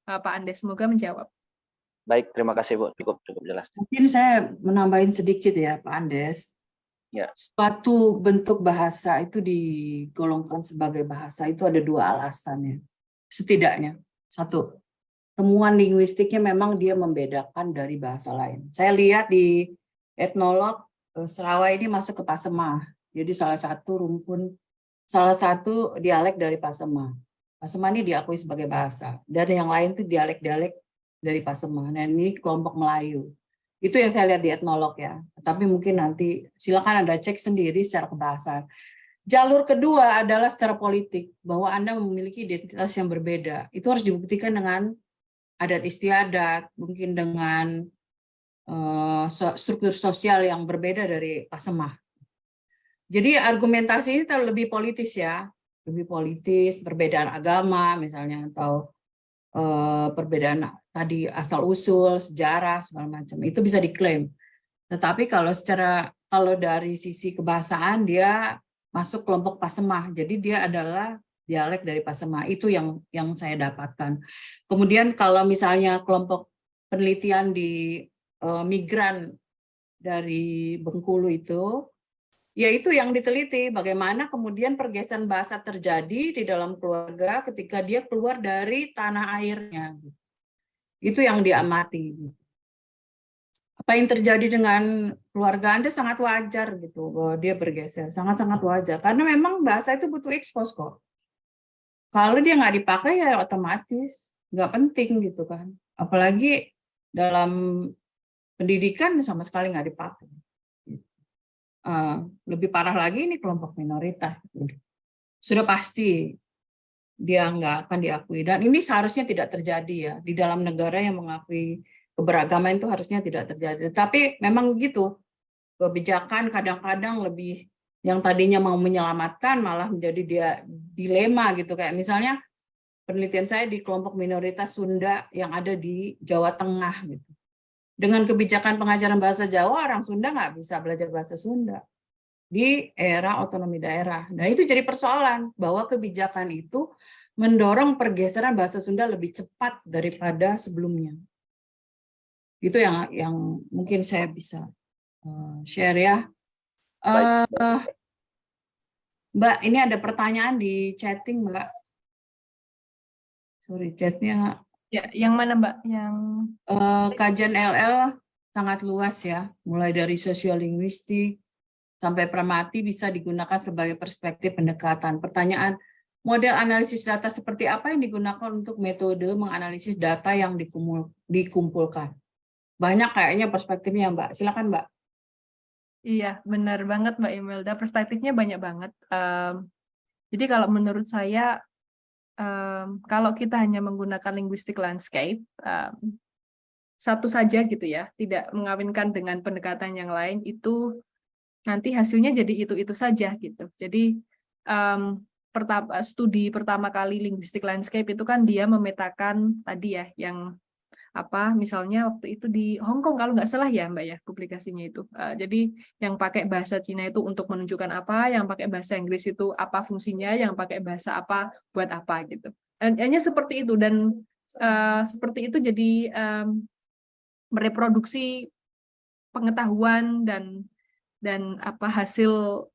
Pak Andes, semoga menjawab.
Baik, terima kasih Bu, cukup jelas.
Mungkin saya menambahin sedikit ya Pak Andes.
Ya.
Suatu bentuk bahasa itu digolongkan sebagai bahasa itu ada 2 alasannya. Setidaknya. 1, temuan linguistiknya memang dia membedakan dari bahasa lain. Saya lihat di etnolog Serawai ini masuk ke Pasemah. Jadi salah satu dialek dari Pasemah. Pasemah ini diakui sebagai bahasa. Dan yang lain itu dialek-dialek dari Pasemah. Dan ini kelompok Melayu. Itu yang saya lihat di etnolog ya. Tapi mungkin nanti silakan Anda cek sendiri secara kebahasaan. Jalur kedua adalah secara politik, bahwa Anda memiliki identitas yang berbeda. Itu harus dibuktikan dengan adat istiadat, mungkin dengan struktur sosial yang berbeda dari Pasemah. Jadi argumentasi ini lebih politis ya, lebih politis, perbedaan agama misalnya, atau perbedaan tadi asal usul, sejarah segala macam itu bisa diklaim. Tetapi kalau dari sisi kebahasaan dia masuk kelompok Pasemah, jadi dia adalah dialek dari Pasemah. Itu yang saya dapatkan. Kemudian kalau misalnya kelompok penelitian di migran dari Bengkulu itu, yaitu yang diteliti bagaimana kemudian pergeseran bahasa terjadi di dalam keluarga ketika dia keluar dari tanah airnya. Itu yang diamati. Apa yang terjadi dengan keluarga Anda sangat wajar gitu, bahwa dia bergeser, sangat-sangat wajar. Karena memang bahasa itu butuh ekspos kok. Kalau dia nggak dipakai ya otomatis nggak penting gitu kan. Apalagi dalam pendidikan sama sekali nggak dipakai. Lebih parah lagi ini kelompok minoritas. Sudah pasti dia nggak akan diakui. Dan ini seharusnya tidak terjadi ya. Di dalam negara yang mengakui keberagaman itu harusnya tidak terjadi. Tapi memang begitu. Kebijakan kadang-kadang lebih yang tadinya mau menyelamatkan malah menjadi dia dilema gitu. Kayak misalnya penelitian saya di kelompok minoritas Sunda yang ada di Jawa Tengah gitu. Dengan kebijakan pengajaran bahasa Jawa, orang Sunda nggak bisa belajar bahasa Sunda di era otonomi daerah. Nah itu jadi persoalan bahwa kebijakan itu mendorong pergeseran bahasa Sunda lebih cepat daripada sebelumnya. Itu yang mungkin saya bisa share ya. Mbak, ini ada pertanyaan di chatting Mbak. Sorry, chatnya.
Ya, yang mana Mbak? Yang
Kajian LL sangat luas ya, mulai dari sosiolinguistik sampai pragmatik bisa digunakan sebagai perspektif pendekatan. Pertanyaan, model analisis data seperti apa yang digunakan untuk metode menganalisis data yang dikumpulkan? Banyak kayaknya perspektifnya Mbak. Silakan Mbak.
Iya, benar banget Mbak Imelda. Perspektifnya banyak banget. Jadi kalau menurut saya, kalau kita hanya menggunakan linguistic landscape, satu saja gitu ya, tidak mengawinkan dengan pendekatan yang lain, itu nanti hasilnya jadi itu-itu saja gitu. Jadi studi pertama kali linguistic landscape itu kan dia memetakan tadi ya, yang misalnya waktu itu di Hong Kong kalau nggak salah ya Mbak ya, publikasinya itu. Jadi yang pakai bahasa Cina itu untuk menunjukkan apa, yang pakai bahasa Inggris itu apa fungsinya, yang pakai bahasa apa buat apa gitu. Hanya seperti itu, dan seperti itu jadi mereproduksi pengetahuan dan hasil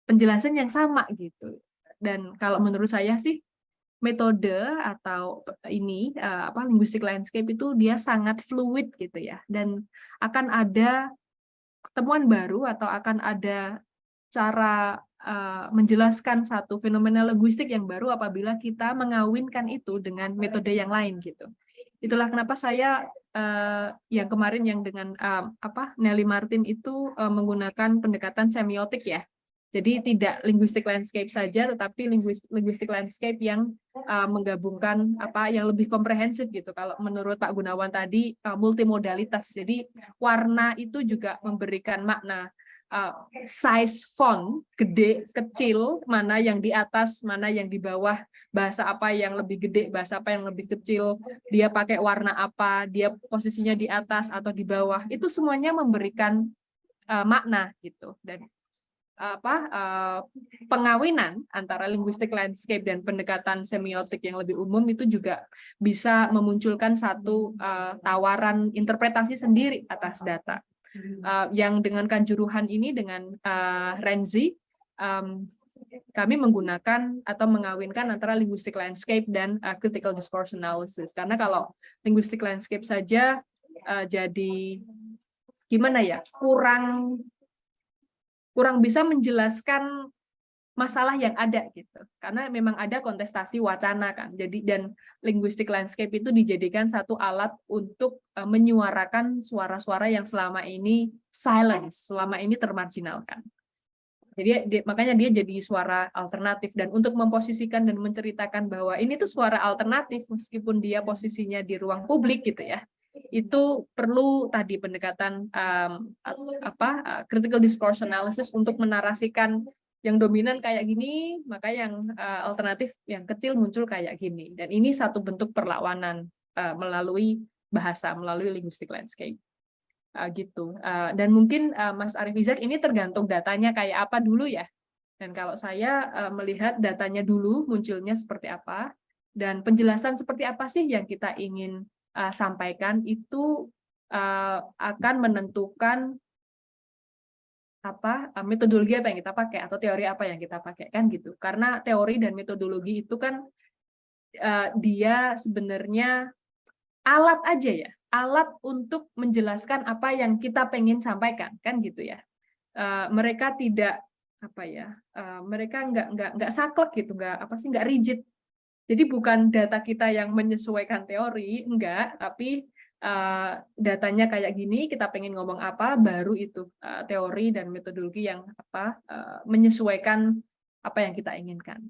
penjelasan yang sama gitu. Dan kalau menurut saya sih metode atau linguistic landscape itu dia sangat fluid gitu ya, dan akan ada temuan baru atau akan ada cara menjelaskan satu fenomena linguistik yang baru apabila kita mengawinkan itu dengan metode yang lain gitu. Itulah kenapa saya yang kemarin yang dengan Nelly Martin itu menggunakan pendekatan semiotik ya. Jadi tidak linguistic landscape saja, tetapi linguistic landscape yang menggabungkan yang lebih komprehensif gitu. Kalau menurut Pak Gunawan tadi multimodalitas. Jadi warna itu juga memberikan makna. Size font, gede, kecil, mana yang di atas, mana yang di bawah, bahasa apa yang lebih gede, bahasa apa yang lebih kecil, dia pakai warna apa, dia posisinya di atas atau di bawah, itu semuanya memberikan makna gitu. Dan pengawinan antara linguistic landscape dan pendekatan semiotik yang lebih umum itu juga bisa memunculkan satu tawaran interpretasi sendiri atas data. Yang dengan Kanjuruhan ini dengan Renzi kami menggunakan atau mengawinkan antara linguistic landscape dan critical discourse analysis, karena kalau linguistic landscape saja jadi gimana ya, kurang bisa menjelaskan masalah yang ada gitu, karena memang ada kontestasi wacana kan. Jadi dan linguistic landscape itu dijadikan satu alat untuk menyuarakan suara-suara yang selama ini silence, selama ini termarginalkan. Jadi makanya dia jadi suara alternatif, dan untuk memposisikan dan menceritakan bahwa ini tuh suara alternatif meskipun dia posisinya di ruang publik gitu ya. Itu perlu tadi pendekatan critical discourse analysis untuk menarasikan yang dominan kayak gini, maka yang alternatif yang kecil muncul kayak gini. Dan ini satu bentuk perlawanan melalui bahasa, melalui linguistic landscape. Gitu. Dan mungkin Mas Arief Izak ini tergantung datanya kayak apa dulu ya. Dan kalau saya melihat datanya dulu munculnya seperti apa, dan penjelasan seperti apa sih yang kita ingin sampaikan, itu akan menentukan metodologi apa yang kita pakai atau teori apa yang kita pakai kan gitu. Karena teori dan metodologi itu kan dia sebenarnya alat aja ya, alat untuk menjelaskan apa yang kita pengen sampaikan kan gitu ya. Mereka tidak mereka nggak saklek gitu, nggak rigid. Jadi bukan data kita yang menyesuaikan teori, enggak, tapi datanya kayak gini, kita pengen ngomong apa, baru itu teori dan metodologi yang menyesuaikan apa yang kita inginkan.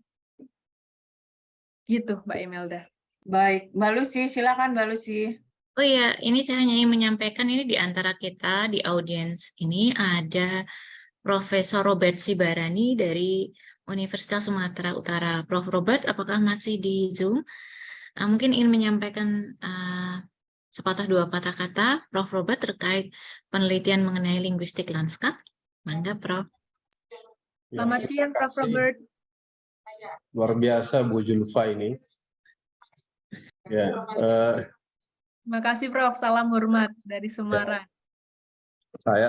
Gitu, Mbak Imelda.
Baik, Mbak Lucy, silakan Mbak Lucy.
Oh iya, ini saya hanya ingin menyampaikan ini di antara kita di audiens ini ada Profesor Robert Sibarani dari Universitas Sumatera Utara. Prof. Robert, apakah masih di Zoom? Mungkin ingin menyampaikan sepatah dua patah kata, Prof. Robert, terkait penelitian mengenai linguistic landscape. Mangga, Prof.
Selamat siang, Prof. Robert.
Luar biasa Bu Julfa ini. Ya,
Terima kasih, Prof. Salam hormat dari Semarang.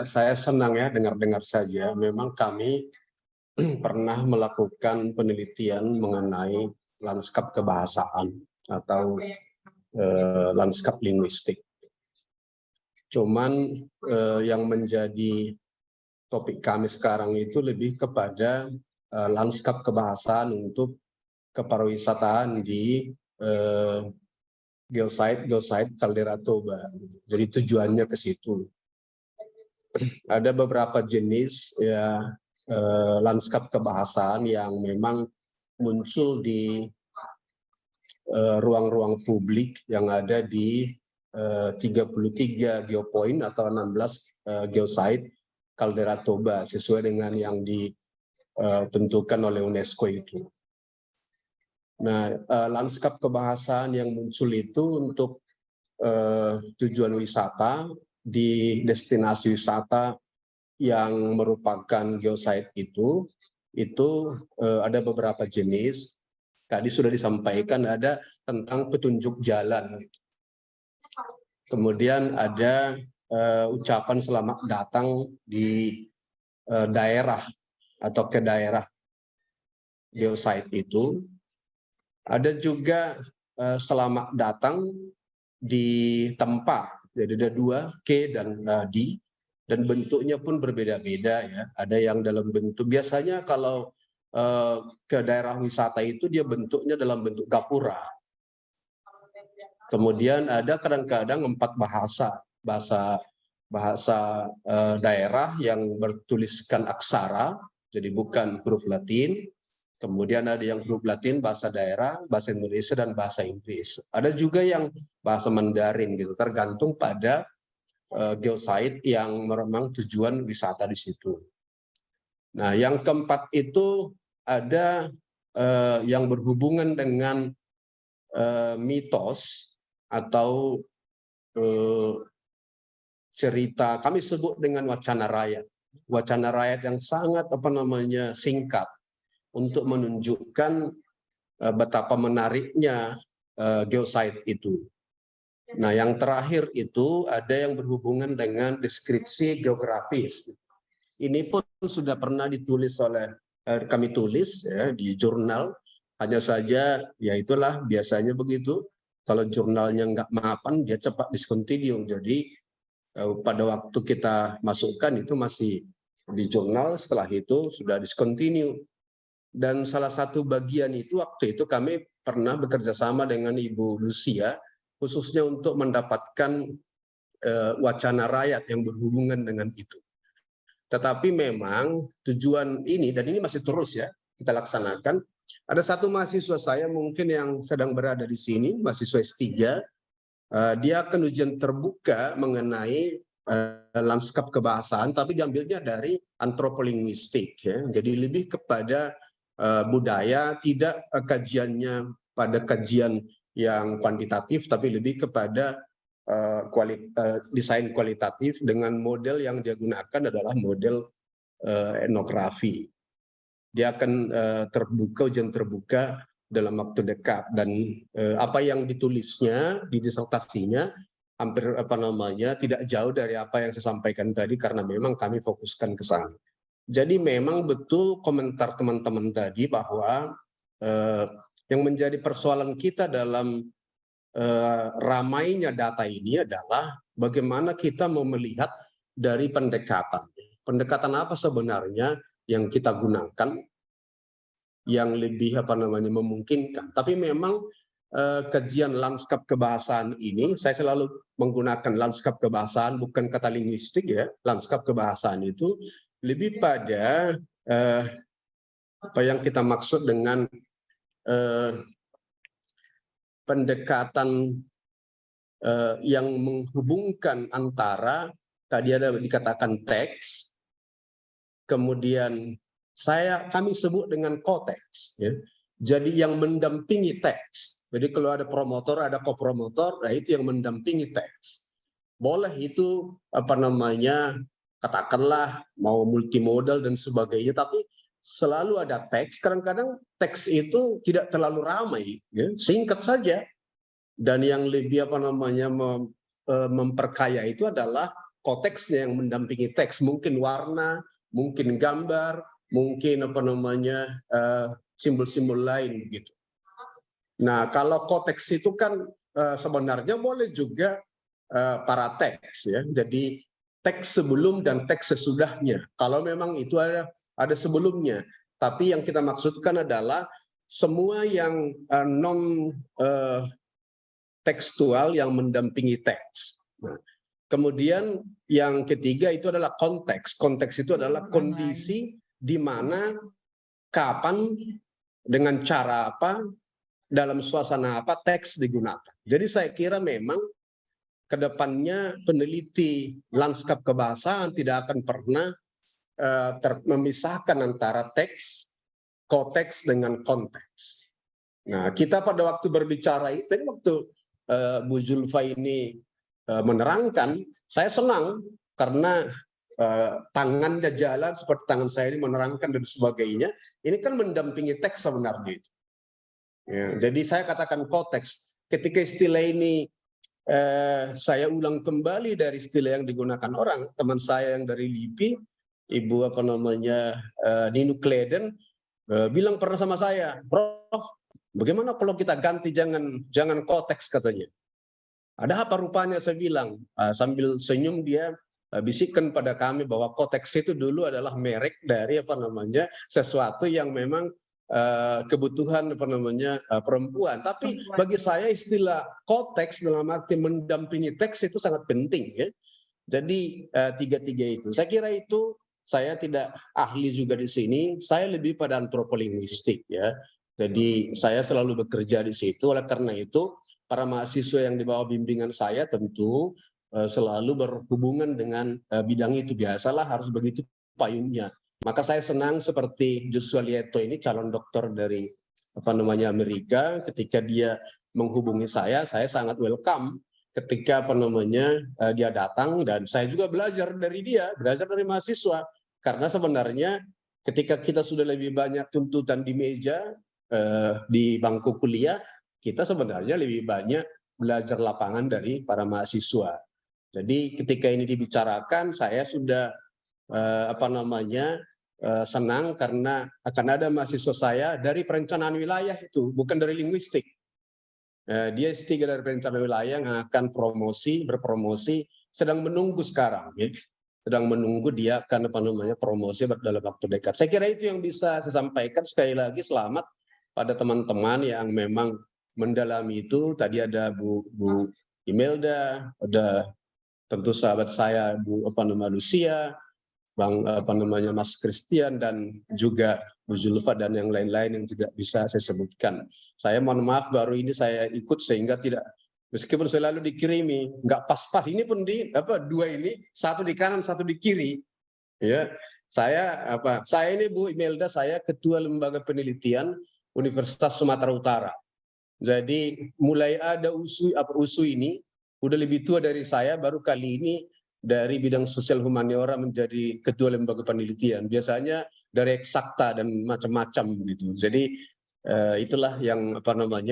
saya senang ya dengar-dengar saja. Memang kami pernah melakukan penelitian mengenai lanskap kebahasaan atau lanskap linguistik. Cuman yang menjadi topik kami sekarang itu lebih kepada lanskap kebahasaan untuk kepariwisataan di geosite Caldera Toba. Jadi tujuannya ke situ. Ada beberapa jenis ya lanskap kebahasaan yang memang muncul di ruang-ruang publik yang ada di 33 geopoint atau 16 geosite Caldera Toba sesuai dengan yang ditentukan oleh UNESCO itu. Nah, lanskap kebahasaan yang muncul itu untuk tujuan wisata di destinasi wisata yang merupakan geosite itu ada beberapa jenis. Tadi sudah disampaikan ada tentang petunjuk jalan. Kemudian ada ucapan selamat datang di daerah atau ke daerah geosite itu. Ada juga selamat datang di tempat. Jadi ada dua, ke dan di. dan bentuknya pun berbeda-beda ya. Ada yang dalam bentuk, biasanya kalau ke daerah wisata itu dia bentuknya dalam bentuk gapura. Kemudian ada kadang-kadang 4 bahasa daerah yang bertuliskan aksara, jadi bukan huruf Latin. Kemudian ada yang huruf Latin, bahasa daerah, bahasa Indonesia, dan bahasa Inggris. Ada juga yang bahasa Mandarin gitu, tergantung pada geosite yang memang tujuan wisata di situ. Nah, yang keempat itu ada yang berhubungan dengan mitos atau cerita, kami sebut dengan wacana rakyat. Wacana rakyat yang sangat singkat untuk menunjukkan betapa menariknya geosite itu. Nah, yang terakhir itu ada yang berhubungan dengan deskripsi geografis. Ini pun sudah pernah ditulis oleh kami tulis ya, di jurnal. Hanya saja ya itulah biasanya begitu. Kalau jurnalnya nggak mapan, dia cepat discontinue. Jadi pada waktu kita masukkan itu masih di jurnal, setelah itu sudah discontinue. Dan salah satu bagian itu waktu itu kami pernah bekerja sama dengan Ibu Lucia, khususnya untuk mendapatkan wacana rakyat yang berhubungan dengan itu. Tetapi memang tujuan ini, dan ini masih terus ya kita laksanakan. Ada satu mahasiswa saya mungkin yang sedang berada di sini, mahasiswa S3, dia akan ujian terbuka mengenai lanskap kebahasaan, tapi diambilnya dari antropolinguistik. Ya. Jadi lebih kepada budaya, tidak kajiannya pada kajian yang kuantitatif, tapi lebih kepada desain kualitatif dengan model yang dia gunakan adalah model etnografi. Dia akan terbuka, ujian terbuka dalam waktu dekat, dan apa yang ditulisnya di disertasinya hampir tidak jauh dari apa yang saya sampaikan tadi, karena memang kami fokuskan ke sana. Jadi memang betul komentar teman-teman tadi bahwa yang menjadi persoalan kita dalam ramainya data ini adalah bagaimana kita mau melihat dari pendekatan. Pendekatan apa sebenarnya yang kita gunakan yang lebih memungkinkan. Tapi memang kajian lanskap kebahasaan ini, saya selalu menggunakan lanskap kebahasaan, bukan kata linguistik ya. Lanskap kebahasaan itu lebih pada apa yang kita maksud dengan pendekatan yang menghubungkan antara tadi ada dikatakan teks, kemudian kami sebut dengan konteks, ya. Jadi yang mendampingi teks. Jadi kalau ada promotor, ada kopromotor, nah itu yang mendampingi teks. Boleh itu katakanlah mau multimodal dan sebagainya, tapi selalu ada teks. Kadang-kadang teks itu tidak terlalu ramai, ya. Singkat saja. Dan yang lebih memperkaya itu adalah konteksnya yang mendampingi teks, mungkin warna, mungkin gambar, mungkin simbol-simbol lain gitu. Nah, kalau konteks itu kan sebenarnya boleh juga para teks ya. Jadi teks sebelum dan teks sesudahnya. Kalau memang itu ada sebelumnya, tapi yang kita maksudkan adalah semua yang non tekstual yang mendampingi teks. Nah, kemudian yang ketiga itu adalah konteks. Konteks itu adalah kondisi di mana, kapan, dengan cara apa, dalam suasana apa teks digunakan. Jadi saya kira memang ke depannya peneliti lanskap kebahasaan tidak akan pernah memisahkan antara teks, konteks dengan konteks. Nah, kita pada waktu berbicara itu, waktu Bu Zulfa ini menerangkan, saya senang karena tangannya jalan seperti tangan saya ini menerangkan dan sebagainya. Ini kan mendampingi teks sebenarnya itu. Ya, jadi saya katakan konteks. Ketika istilah ini saya ulang kembali dari istilah yang digunakan orang, teman saya yang dari LIPI, Ibu Ninu Kleden, bilang pernah sama saya, Prof, bagaimana kalau kita ganti jangan konteks katanya. Ada apa rupanya, saya bilang, sambil senyum dia bisikkan pada kami bahwa Kotex itu dulu adalah merek dari sesuatu yang memang kebutuhan perempuan. Tapi bagi saya istilah Kotex dalam arti mendampingi teks itu sangat penting ya. Jadi tiga-tiga itu. Saya kira itu, saya tidak ahli juga di sini, saya lebih pada antropolinguistik ya. Jadi saya selalu bekerja di situ, oleh karena itu para mahasiswa yang di bawah bimbingan saya tentu selalu berhubungan dengan bidang itu, biasalah harus begitu payungnya. Maka saya senang seperti Joshua Lieto ini calon dokter dari Amerika, ketika dia menghubungi saya sangat welcome ketika dia datang, dan saya juga belajar dari dia, belajar dari mahasiswa, karena sebenarnya ketika kita sudah lebih banyak tuntutan di meja di bangku kuliah, kita sebenarnya lebih banyak belajar lapangan dari para mahasiswa. Jadi ketika ini dibicarakan, saya sudah senang karena akan ada mahasiswa saya dari perencanaan wilayah itu, bukan dari linguistik. Dia S3 dari perencanaan wilayah yang akan berpromosi, sedang menunggu sekarang, ya. Sedang menunggu dia akan promosi dalam waktu dekat. Saya kira itu yang bisa saya sampaikan. Sekali lagi selamat pada teman-teman yang memang mendalami itu. Tadi ada Bu Imelda, ada tentu sahabat saya Bu Lucia, Bang Mas Christian, dan juga Bu Zulfa dan yang lain-lain yang tidak bisa saya sebutkan. Saya mohon maaf baru ini saya ikut sehingga tidak, meskipun selalu dikirimi nggak pas-pas. Ini pun dua ini, satu di kanan satu di kiri. Ya, saya ini Bu Imelda, saya ketua lembaga penelitian Universitas Sumatera Utara. Jadi mulai ada USU ini udah lebih tua dari saya, baru kali ini dari bidang sosial humaniora menjadi ketua lembaga penelitian. Biasanya dari eksakta dan macam-macam gitu. Jadi itulah yang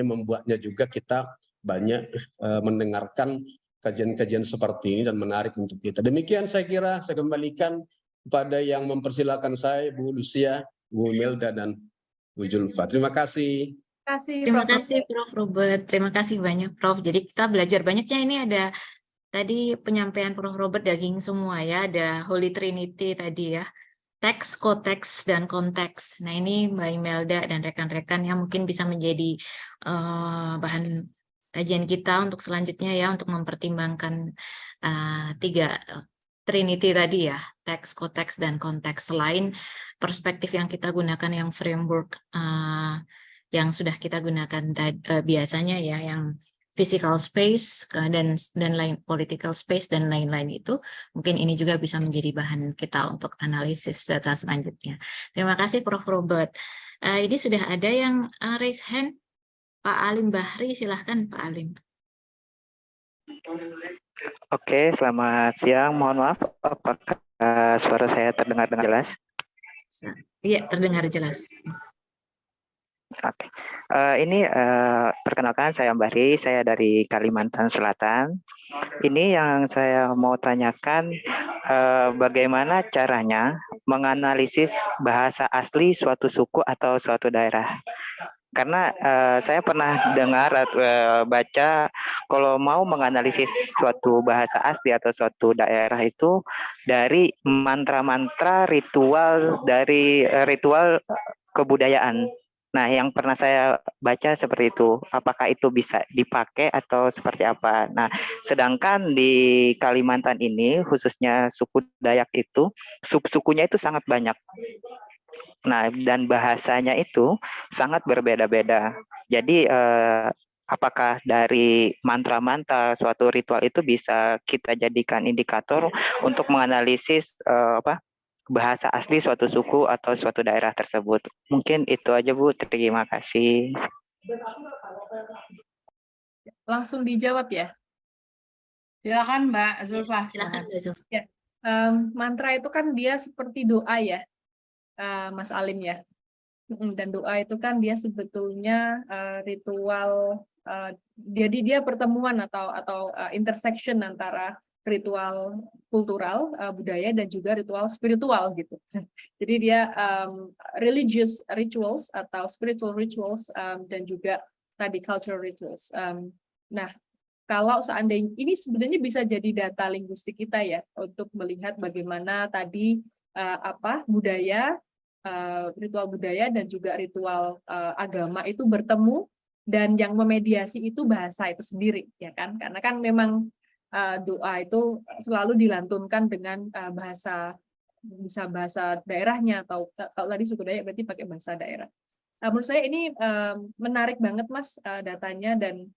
membuatnya juga kita banyak mendengarkan kajian-kajian seperti ini dan menarik untuk kita. Demikian saya kira, saya kembalikan kepada yang mempersilakan saya, Bu Lucia, Bu Imelda, dan Bu Zulfa. Terima kasih.
Terima kasih Prof. Robert. Terima kasih banyak Prof. Jadi kita belajar banyaknya. Ini ada tadi penyampaian Prof. Robert daging semua ya, ada Holy Trinity tadi ya, teks, koteks, dan konteks. Nah ini Mbak Imelda dan rekan-rekan yang mungkin bisa menjadi bahan kajian kita untuk selanjutnya ya, untuk mempertimbangkan tiga Trinity tadi ya, teks, koteks, dan konteks. Selain perspektif yang kita gunakan yang framework yang sudah kita gunakan biasanya ya, yang physical space dan lain, political space dan lain-lain, itu mungkin ini juga bisa menjadi bahan kita untuk analisis data selanjutnya. Terima kasih Prof. Robert. Ini sudah ada yang raise hand, Pak Alim Bahri, silahkan Pak Alim.
Oke, selamat siang. Mohon maaf, apakah suara saya terdengar dengan jelas?
Iya, terdengar jelas.
Oke, ini perkenalkan saya Bahri, saya dari Kalimantan Selatan. Ini yang saya mau tanyakan, bagaimana caranya menganalisis bahasa asli suatu suku atau suatu daerah? Karena saya pernah dengar atau baca kalau mau menganalisis suatu bahasa asli atau suatu daerah itu dari mantra-mantra ritual dari ritual kebudayaan. Nah, yang pernah saya baca seperti itu. Apakah itu bisa dipakai atau seperti apa? Nah, sedangkan di Kalimantan ini, khususnya suku Dayak itu, sub-sukunya itu sangat banyak. Nah, dan bahasanya itu sangat berbeda-beda. Jadi, apakah dari mantra-mantra suatu ritual itu bisa kita jadikan indikator untuk menganalisis bahasa asli suatu suku atau suatu daerah tersebut? Mungkin itu aja Bu, terima kasih.
Langsung dijawab ya.
Silakan Mbak Zulfa.
Silakan Mbak Zulfa.
Ya. Mantra itu kan dia seperti doa ya, Mas Alim ya. Dan doa itu kan dia sebetulnya ritual, jadi dia pertemuan atau intersection antara ritual kultural, budaya, dan juga ritual spiritual gitu. Jadi dia religious rituals atau spiritual rituals, dan juga tadi cultural rituals. Nah, kalau seandainya ini sebenarnya bisa jadi data linguistik kita ya untuk melihat bagaimana tadi budaya, ritual budaya dan juga ritual agama itu bertemu dan yang memediasi itu bahasa itu sendiri ya kan, karena kan memang doa itu selalu dilantunkan dengan bisa bahasa daerahnya atau kalau tadi suku Dayak berarti pakai bahasa daerah. Menurut saya ini menarik banget Mas datanya dan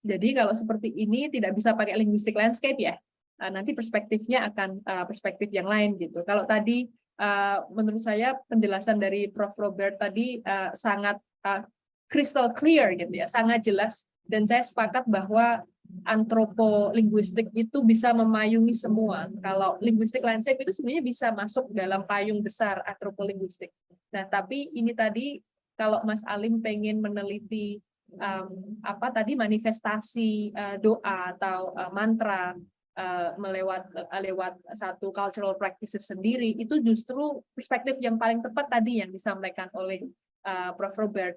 jadi kalau seperti ini tidak bisa pakai linguistic landscape ya, nanti perspektifnya akan perspektif yang lain gitu. Kalau tadi menurut saya penjelasan dari Prof. Robert tadi sangat crystal clear gitu ya, sangat jelas dan saya sepakat bahwa antropolinguistik itu bisa memayungi semua. Kalau linguistic landscape itu sebenarnya bisa masuk dalam payung besar antropolinguistik. Nah, tapi ini tadi kalau Mas Alim pengen meneliti manifestasi doa atau mantra lewat satu cultural practices sendiri, itu justru perspektif yang paling tepat tadi yang disampaikan oleh Prof. Robert,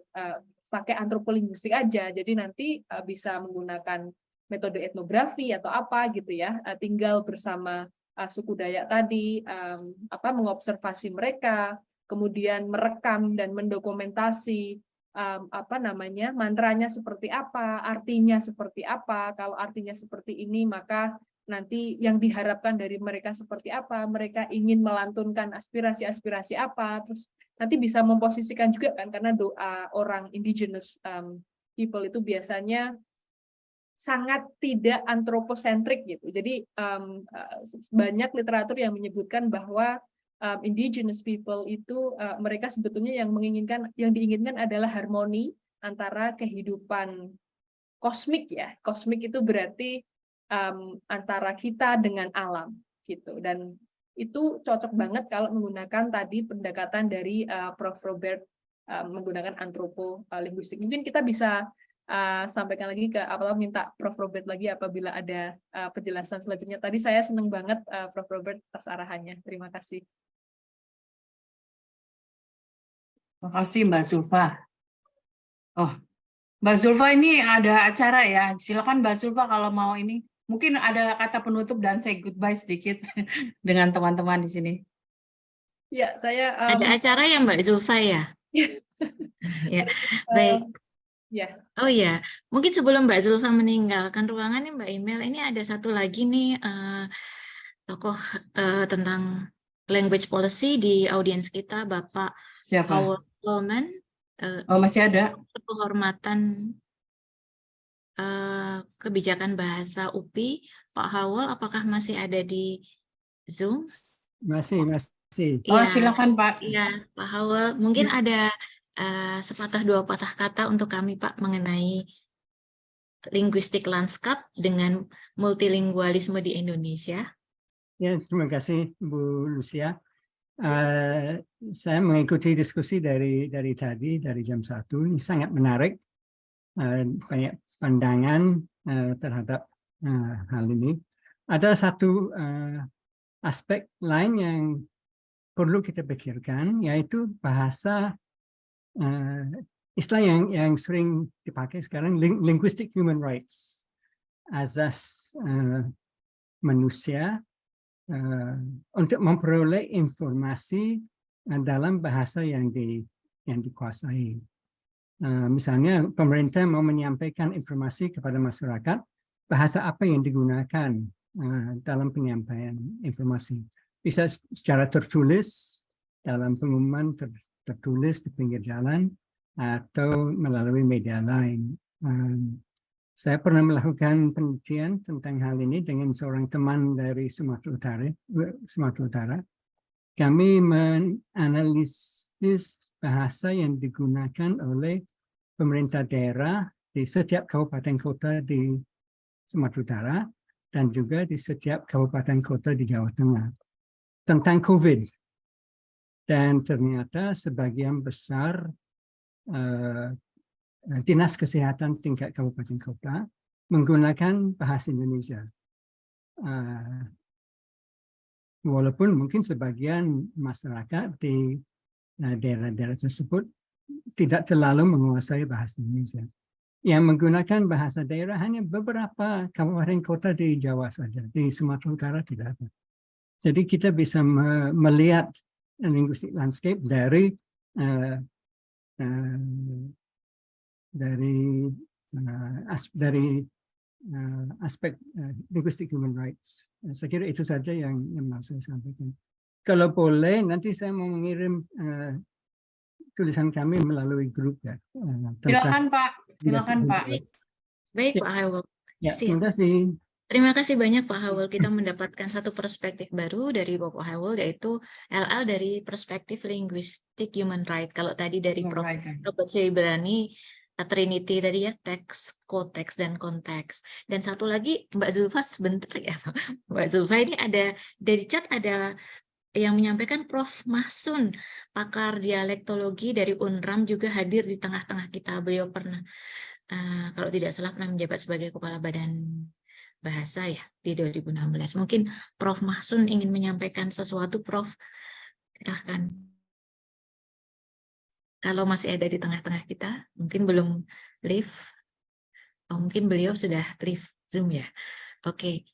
pakai antropolinguistik aja, jadi nanti bisa menggunakan metode etnografi atau apa gitu ya, tinggal bersama suku Dayak tadi, mengobservasi mereka, kemudian merekam dan mendokumentasi mantranya seperti apa, artinya seperti apa. Kalau artinya seperti ini, maka nanti yang diharapkan dari mereka seperti apa, mereka ingin melantunkan aspirasi-aspirasi apa, terus nanti bisa memposisikan juga kan, karena doa orang indigenous people itu biasanya sangat tidak antroposentrik gitu. Jadi banyak literatur yang menyebutkan bahwa indigenous people itu mereka sebetulnya yang diinginkan adalah harmoni antara kehidupan kosmik ya. Kosmik itu berarti antara kita dengan alam gitu. Dan itu cocok banget kalau menggunakan tadi pendekatan dari Prof. Robert menggunakan antropolinguistik. Mungkin kita bisa sampaikan lagi minta Prof. Robert lagi apabila ada penjelasan selanjutnya. Tadi saya senang banget Prof. Robert atas arahannya. Terima kasih.
Terima kasih Mbak Zulfa. Oh, Mbak Zulfa ini ada acara ya. Silakan Mbak Zulfa kalau mau ini. Mungkin ada kata penutup dan say goodbye sedikit dengan teman-teman di sini.
Ya, saya
ada acara ya Mbak Zulfa ya? Ya, baik.
Ya.
Oh ya, mungkin sebelum Mbak Zulfa meninggalkan ruangan nih Mbak Email, ini ada satu lagi nih tokoh tentang language policy di audiens kita, Bapak
Siapa?
Howell Coleman.
Masih ada?
Kehormatan kebijakan bahasa UPI, Pak Howell, apakah masih ada di Zoom?
Masih.
Oh, silakan Pak.
Iya, Pak Howell, mungkin ada sepatah dua patah kata untuk kami Pak mengenai linguistic landscape dengan multilingualisme di Indonesia.
Ya, terima kasih Bu Lucia. Saya mengikuti diskusi dari tadi, dari jam 1. Ini sangat menarik. Banyak pandangan terhadap hal ini. Ada satu aspek lain yang perlu kita pikirkan, yaitu bahasa istilah yang sering dipakai sekarang, linguistic human rights, azas manusia untuk memperoleh informasi dalam bahasa yang dikuasai. Misalnya pemerintah mau menyampaikan informasi kepada masyarakat, bahasa apa yang digunakan dalam penyampaian informasi. Bisa secara tertulis dalam pengumuman tertulis di pinggir jalan atau melalui media lain. Saya pernah melakukan penelitian tentang hal ini dengan seorang teman dari Sumatera Utara. Kami menganalisis bahasa yang digunakan oleh pemerintah daerah di setiap kabupaten kota di Sumatera Utara dan juga di setiap kabupaten kota di Jawa Tengah tentang COVID. Dan ternyata sebagian besar Dinas Kesehatan tingkat kabupaten kota menggunakan bahasa Indonesia. Walaupun mungkin sebagian masyarakat di daerah-daerah tersebut tidak terlalu menguasai bahasa Indonesia. yang menggunakan bahasa daerah hanya beberapa kabupaten kota di Jawa saja, di Sumatera Utara tidak ada. Jadi kita bisa melihat linguistic landscape dari aspek linguistic human rights. Saya kira itu saja yang mau saya sampaikan. Kalau boleh, nanti saya mau mengirim tulisan kami melalui grup ya.
Silakan Pak, silakan Pak.
Baik Pak Hywel.
Ya, terima kasih.
Terima kasih banyak Pak Hywel. Kita mendapatkan satu perspektif baru dari Bapak Hywel, yaitu LL dari perspektif linguistik human right. Kalau tadi dari Prof. Robert Sibarani, Trinity tadi ya, teks, koteks, dan konteks. Dan satu lagi Mbak Zulfa sebentar ya. Mbak Zulfa ini ada, dari chat ada yang menyampaikan Prof. Mahsun, pakar dialektologi dari UNRAM juga hadir di tengah-tengah kita. Beliau pernah, kalau tidak salah, pernah menjabat sebagai Kepala Badan Bahasa ya di 2016. Mungkin Prof. Mahsun ingin menyampaikan sesuatu, Prof. Silahkan. Kalau masih ada di tengah-tengah kita, mungkin belum live. Oh, mungkin beliau sudah live Zoom ya. Oke.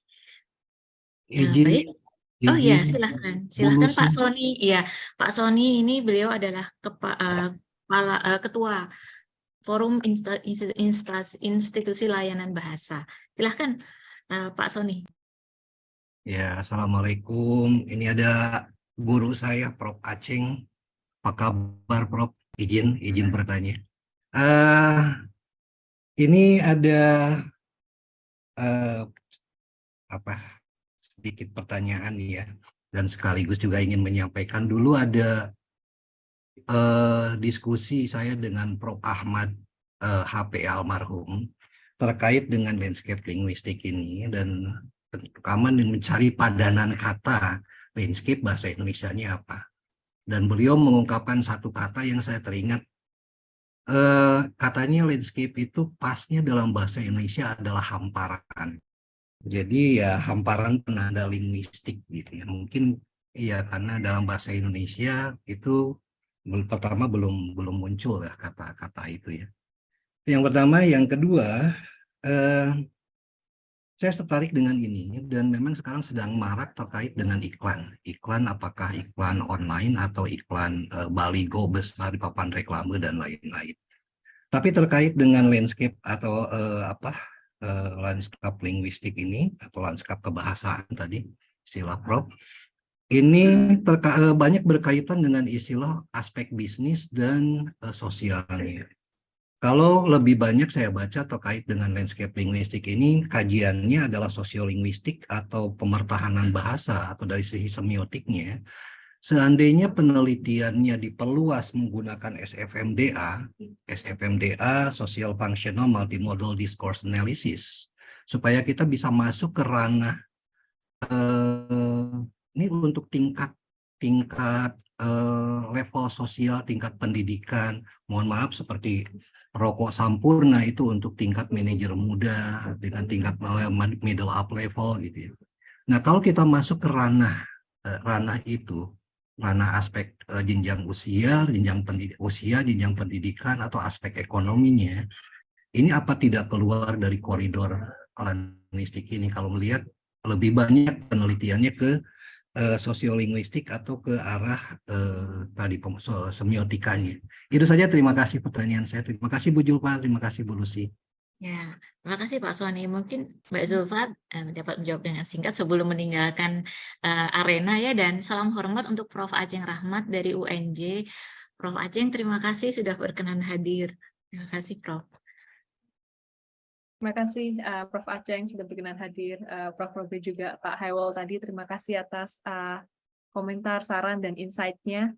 Baik. Oh ya, silahkan. Silahkan Pak Sony. Iya, Pak Sony ini beliau adalah Ketua Forum Institusi Layanan Bahasa. Silahkan Pak Sony.
Ya, Assalamualaikum. Ini ada guru saya, Prof. Aceng. Apa kabar, Prof? Izin bertanya. Ini ada sedikit pertanyaan ya, dan sekaligus juga ingin menyampaikan. Dulu ada diskusi saya dengan Prof. Ahmad HP almarhum terkait dengan landscape linguistik ini, dan terutama mencari padanan kata landscape bahasa Indonesianya apa. Dan beliau mengungkapkan satu kata yang saya teringat, katanya landscape itu pasnya dalam bahasa Indonesia adalah hamparan. Jadi ya hamparan penanda linguistik gitu ya. Mungkin ya karena dalam bahasa Indonesia itu pertama belum muncul ya kata-kata itu ya. Yang pertama, yang kedua, saya tertarik dengan ini, dan memang sekarang sedang marak terkait dengan iklan. Iklan, apakah iklan online atau iklan baligo besar di papan reklame dan lain-lain. Tapi terkait dengan landscape atau lanskap linguistik ini, atau lanskap kebahasaan tadi, istilah Prof, ini banyak berkaitan dengan istilah aspek bisnis dan sosialnya. Kalau lebih banyak saya baca terkait dengan landscape linguistik ini, kajiannya adalah sosiolinguistik atau pemertahanan bahasa atau dari segi semiotiknya. Seandainya penelitiannya diperluas menggunakan SFMDA, Social Functional Multimodal Discourse Analysis, supaya kita bisa masuk ke ranah ini untuk tingkat level sosial, tingkat pendidikan. Mohon maaf, seperti rokok sampurna itu untuk tingkat manajer muda dengan tingkat middle up level gitu ya. Nah, kalau kita masuk ke ranah itu, ranah aspek jenjang usia, jenjang pendidikan atau aspek ekonominya, ini apa tidak keluar dari koridor linguistik ini? Kalau melihat lebih banyak penelitiannya ke sosiolinguistik atau ke arah tadi semiotikanya. Itu saja, terima kasih pertanyaan saya. Terima kasih Bu Julfa, terima kasih Bu Lucy.
Ya, terima kasih Pak Sony. Mungkin Mbak Zulfa dapat menjawab dengan singkat sebelum meninggalkan arena ya, dan salam hormat untuk Prof. Aceng Rahmat dari UNJ. Prof. Aceng, terima kasih sudah berkenan hadir. Terima kasih Prof.
Terima kasih Prof. Aceng sudah berkenan hadir, Prof. Robi juga Pak Hywel tadi. Terima kasih atas komentar, saran, dan insight-nya.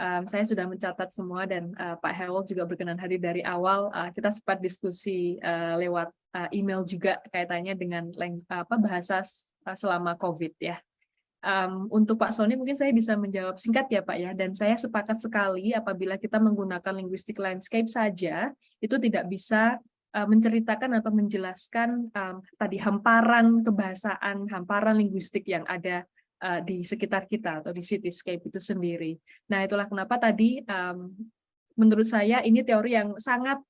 Saya sudah mencatat semua, dan Pak Hywel juga berkenan hadir dari awal. Kita sempat diskusi lewat email juga kaitannya dengan bahasa selama COVID ya. Untuk Pak Sony mungkin saya bisa menjawab singkat ya Pak ya, dan saya sepakat sekali apabila kita menggunakan linguistic landscape saja, itu tidak bisa menceritakan atau menjelaskan tadi hamparan kebahasaan, hamparan linguistik yang ada di sekitar kita atau di cityscape itu sendiri. Nah, itulah kenapa tadi menurut saya ini teori yang sangat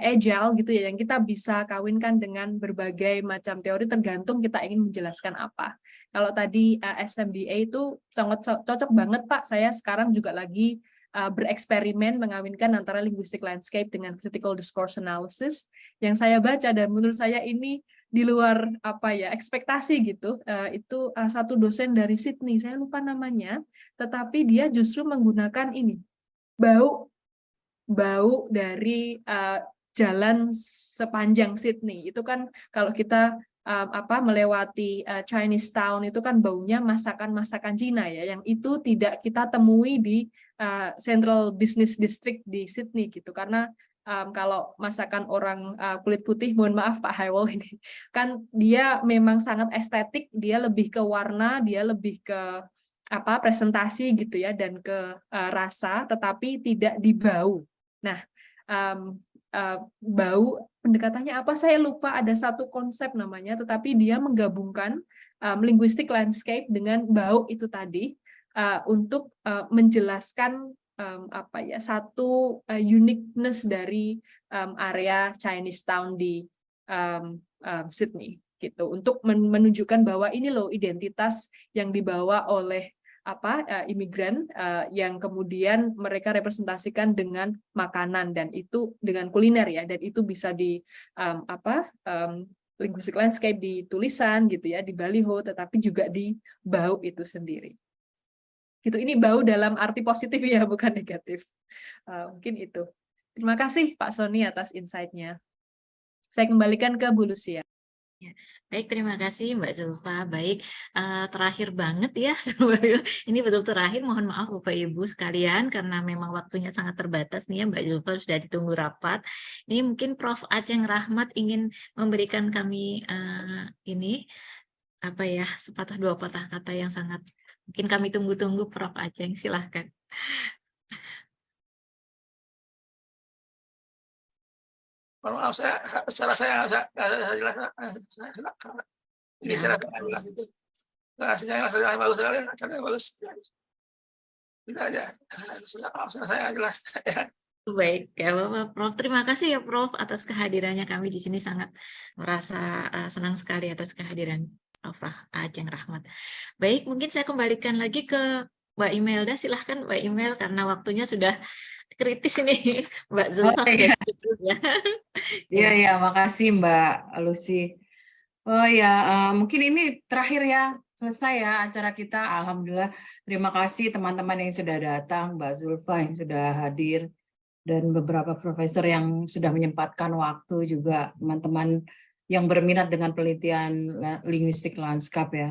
agile gitu ya, yang kita bisa kawinkan dengan berbagai macam teori tergantung kita ingin menjelaskan apa. Kalau tadi SMDA itu sangat cocok banget Pak, saya sekarang juga lagi bereksperimen mengawinkan antara linguistic landscape dengan critical discourse analysis yang saya baca, dan menurut saya ini di luar ekspektasi gitu. Itu satu dosen dari Sydney, saya lupa namanya, tetapi dia justru menggunakan ini, bau dari jalan sepanjang Sydney. Itu kan kalau kita melewati Chinatown itu kan baunya masakan-masakan Cina ya, yang itu tidak kita temui di Central Business District di Sydney gitu, karena kalau masakan orang kulit putih, mohon maaf Pak Haywall, ini kan dia memang sangat estetik, dia lebih ke warna, dia lebih ke presentasi gitu ya, dan ke rasa, tetapi tidak di bau. Nah, bau pendekatannya apa saya lupa, ada satu konsep namanya, tetapi dia menggabungkan linguistic landscape dengan bau itu tadi untuk menjelaskan satu uniqueness dari area Chinatown di Sydney gitu, untuk menunjukkan bahwa ini loh identitas yang dibawa oleh imigran yang kemudian mereka representasikan dengan makanan, dan itu dengan kuliner ya, dan itu bisa di linguistic landscape, di tulisan gitu ya, di baliho, tetapi juga di bau itu sendiri. Gitu, ini bau dalam arti positif ya, bukan negatif. Mungkin itu. Terima kasih Pak Sony atas insight-nya. Saya kembalikan ke Bu Lucia.
Ya, baik, terima kasih Mbak Zulfa. Baik, terakhir banget ya, ini betul terakhir. Mohon maaf Bapak Ibu sekalian karena memang waktunya sangat terbatas nih ya, Mbak Zulfa sudah ditunggu rapat. Ini mungkin Prof. Aceng Rahmat ingin memberikan kami sepatah dua patah kata yang sangat mungkin kami tunggu-tunggu. Prof. Aceng, silahkan.
Maaf, saya jelas. Ini saya jelas itu. Saya bagus sekali, acaranya bagus. Tidak aja. Saya jelas.
Baik, ya Bapak Prof. Terima kasih ya Prof atas kehadirannya, kami di sini sangat merasa senang sekali atas kehadiran Prof. Aceng Rahmat. Baik, mungkin saya kembalikan lagi ke Mbak Imelda. Silahkan Mbak Imel, karena waktunya sudah kritis ini. Mbak Zulfa sudah cukup ya.
Iya, makasih Mbak Lucy. Oh ya, mungkin ini terakhir ya, selesai ya acara kita. Alhamdulillah, terima kasih teman-teman yang sudah datang, Mbak Zulfa yang sudah hadir, dan beberapa profesor yang sudah menyempatkan waktu, juga teman-teman yang berminat dengan penelitian linguistic landscape ya.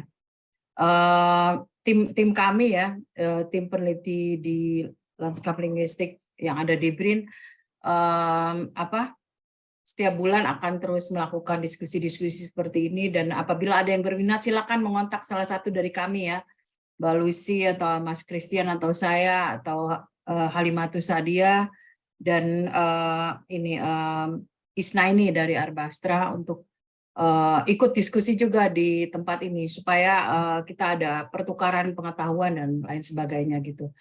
Tim kami ya, tim peneliti di landscape linguistik yang ada di BRIN, setiap bulan akan terus melakukan diskusi-diskusi seperti ini, dan apabila ada yang berminat silakan mengontak salah satu dari kami ya, Mbak Lucy atau Mas Christian atau saya atau Halimatus Sadia, dan Isnaini dari Arbastra untuk ikut diskusi juga di tempat ini supaya kita ada pertukaran pengetahuan dan lain sebagainya gitu.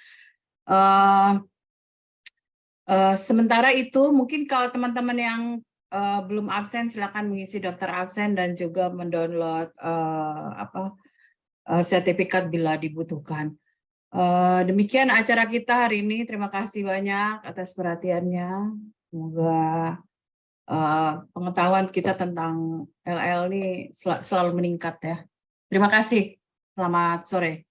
Sementara itu mungkin kalau teman-teman yang belum absen silakan mengisi daftar absen dan juga mendownload sertifikat bila dibutuhkan. Demikian acara kita hari ini. Terima kasih banyak atas perhatiannya. Semoga pengetahuan kita tentang LL ini selalu meningkat ya. Terima kasih. Selamat sore.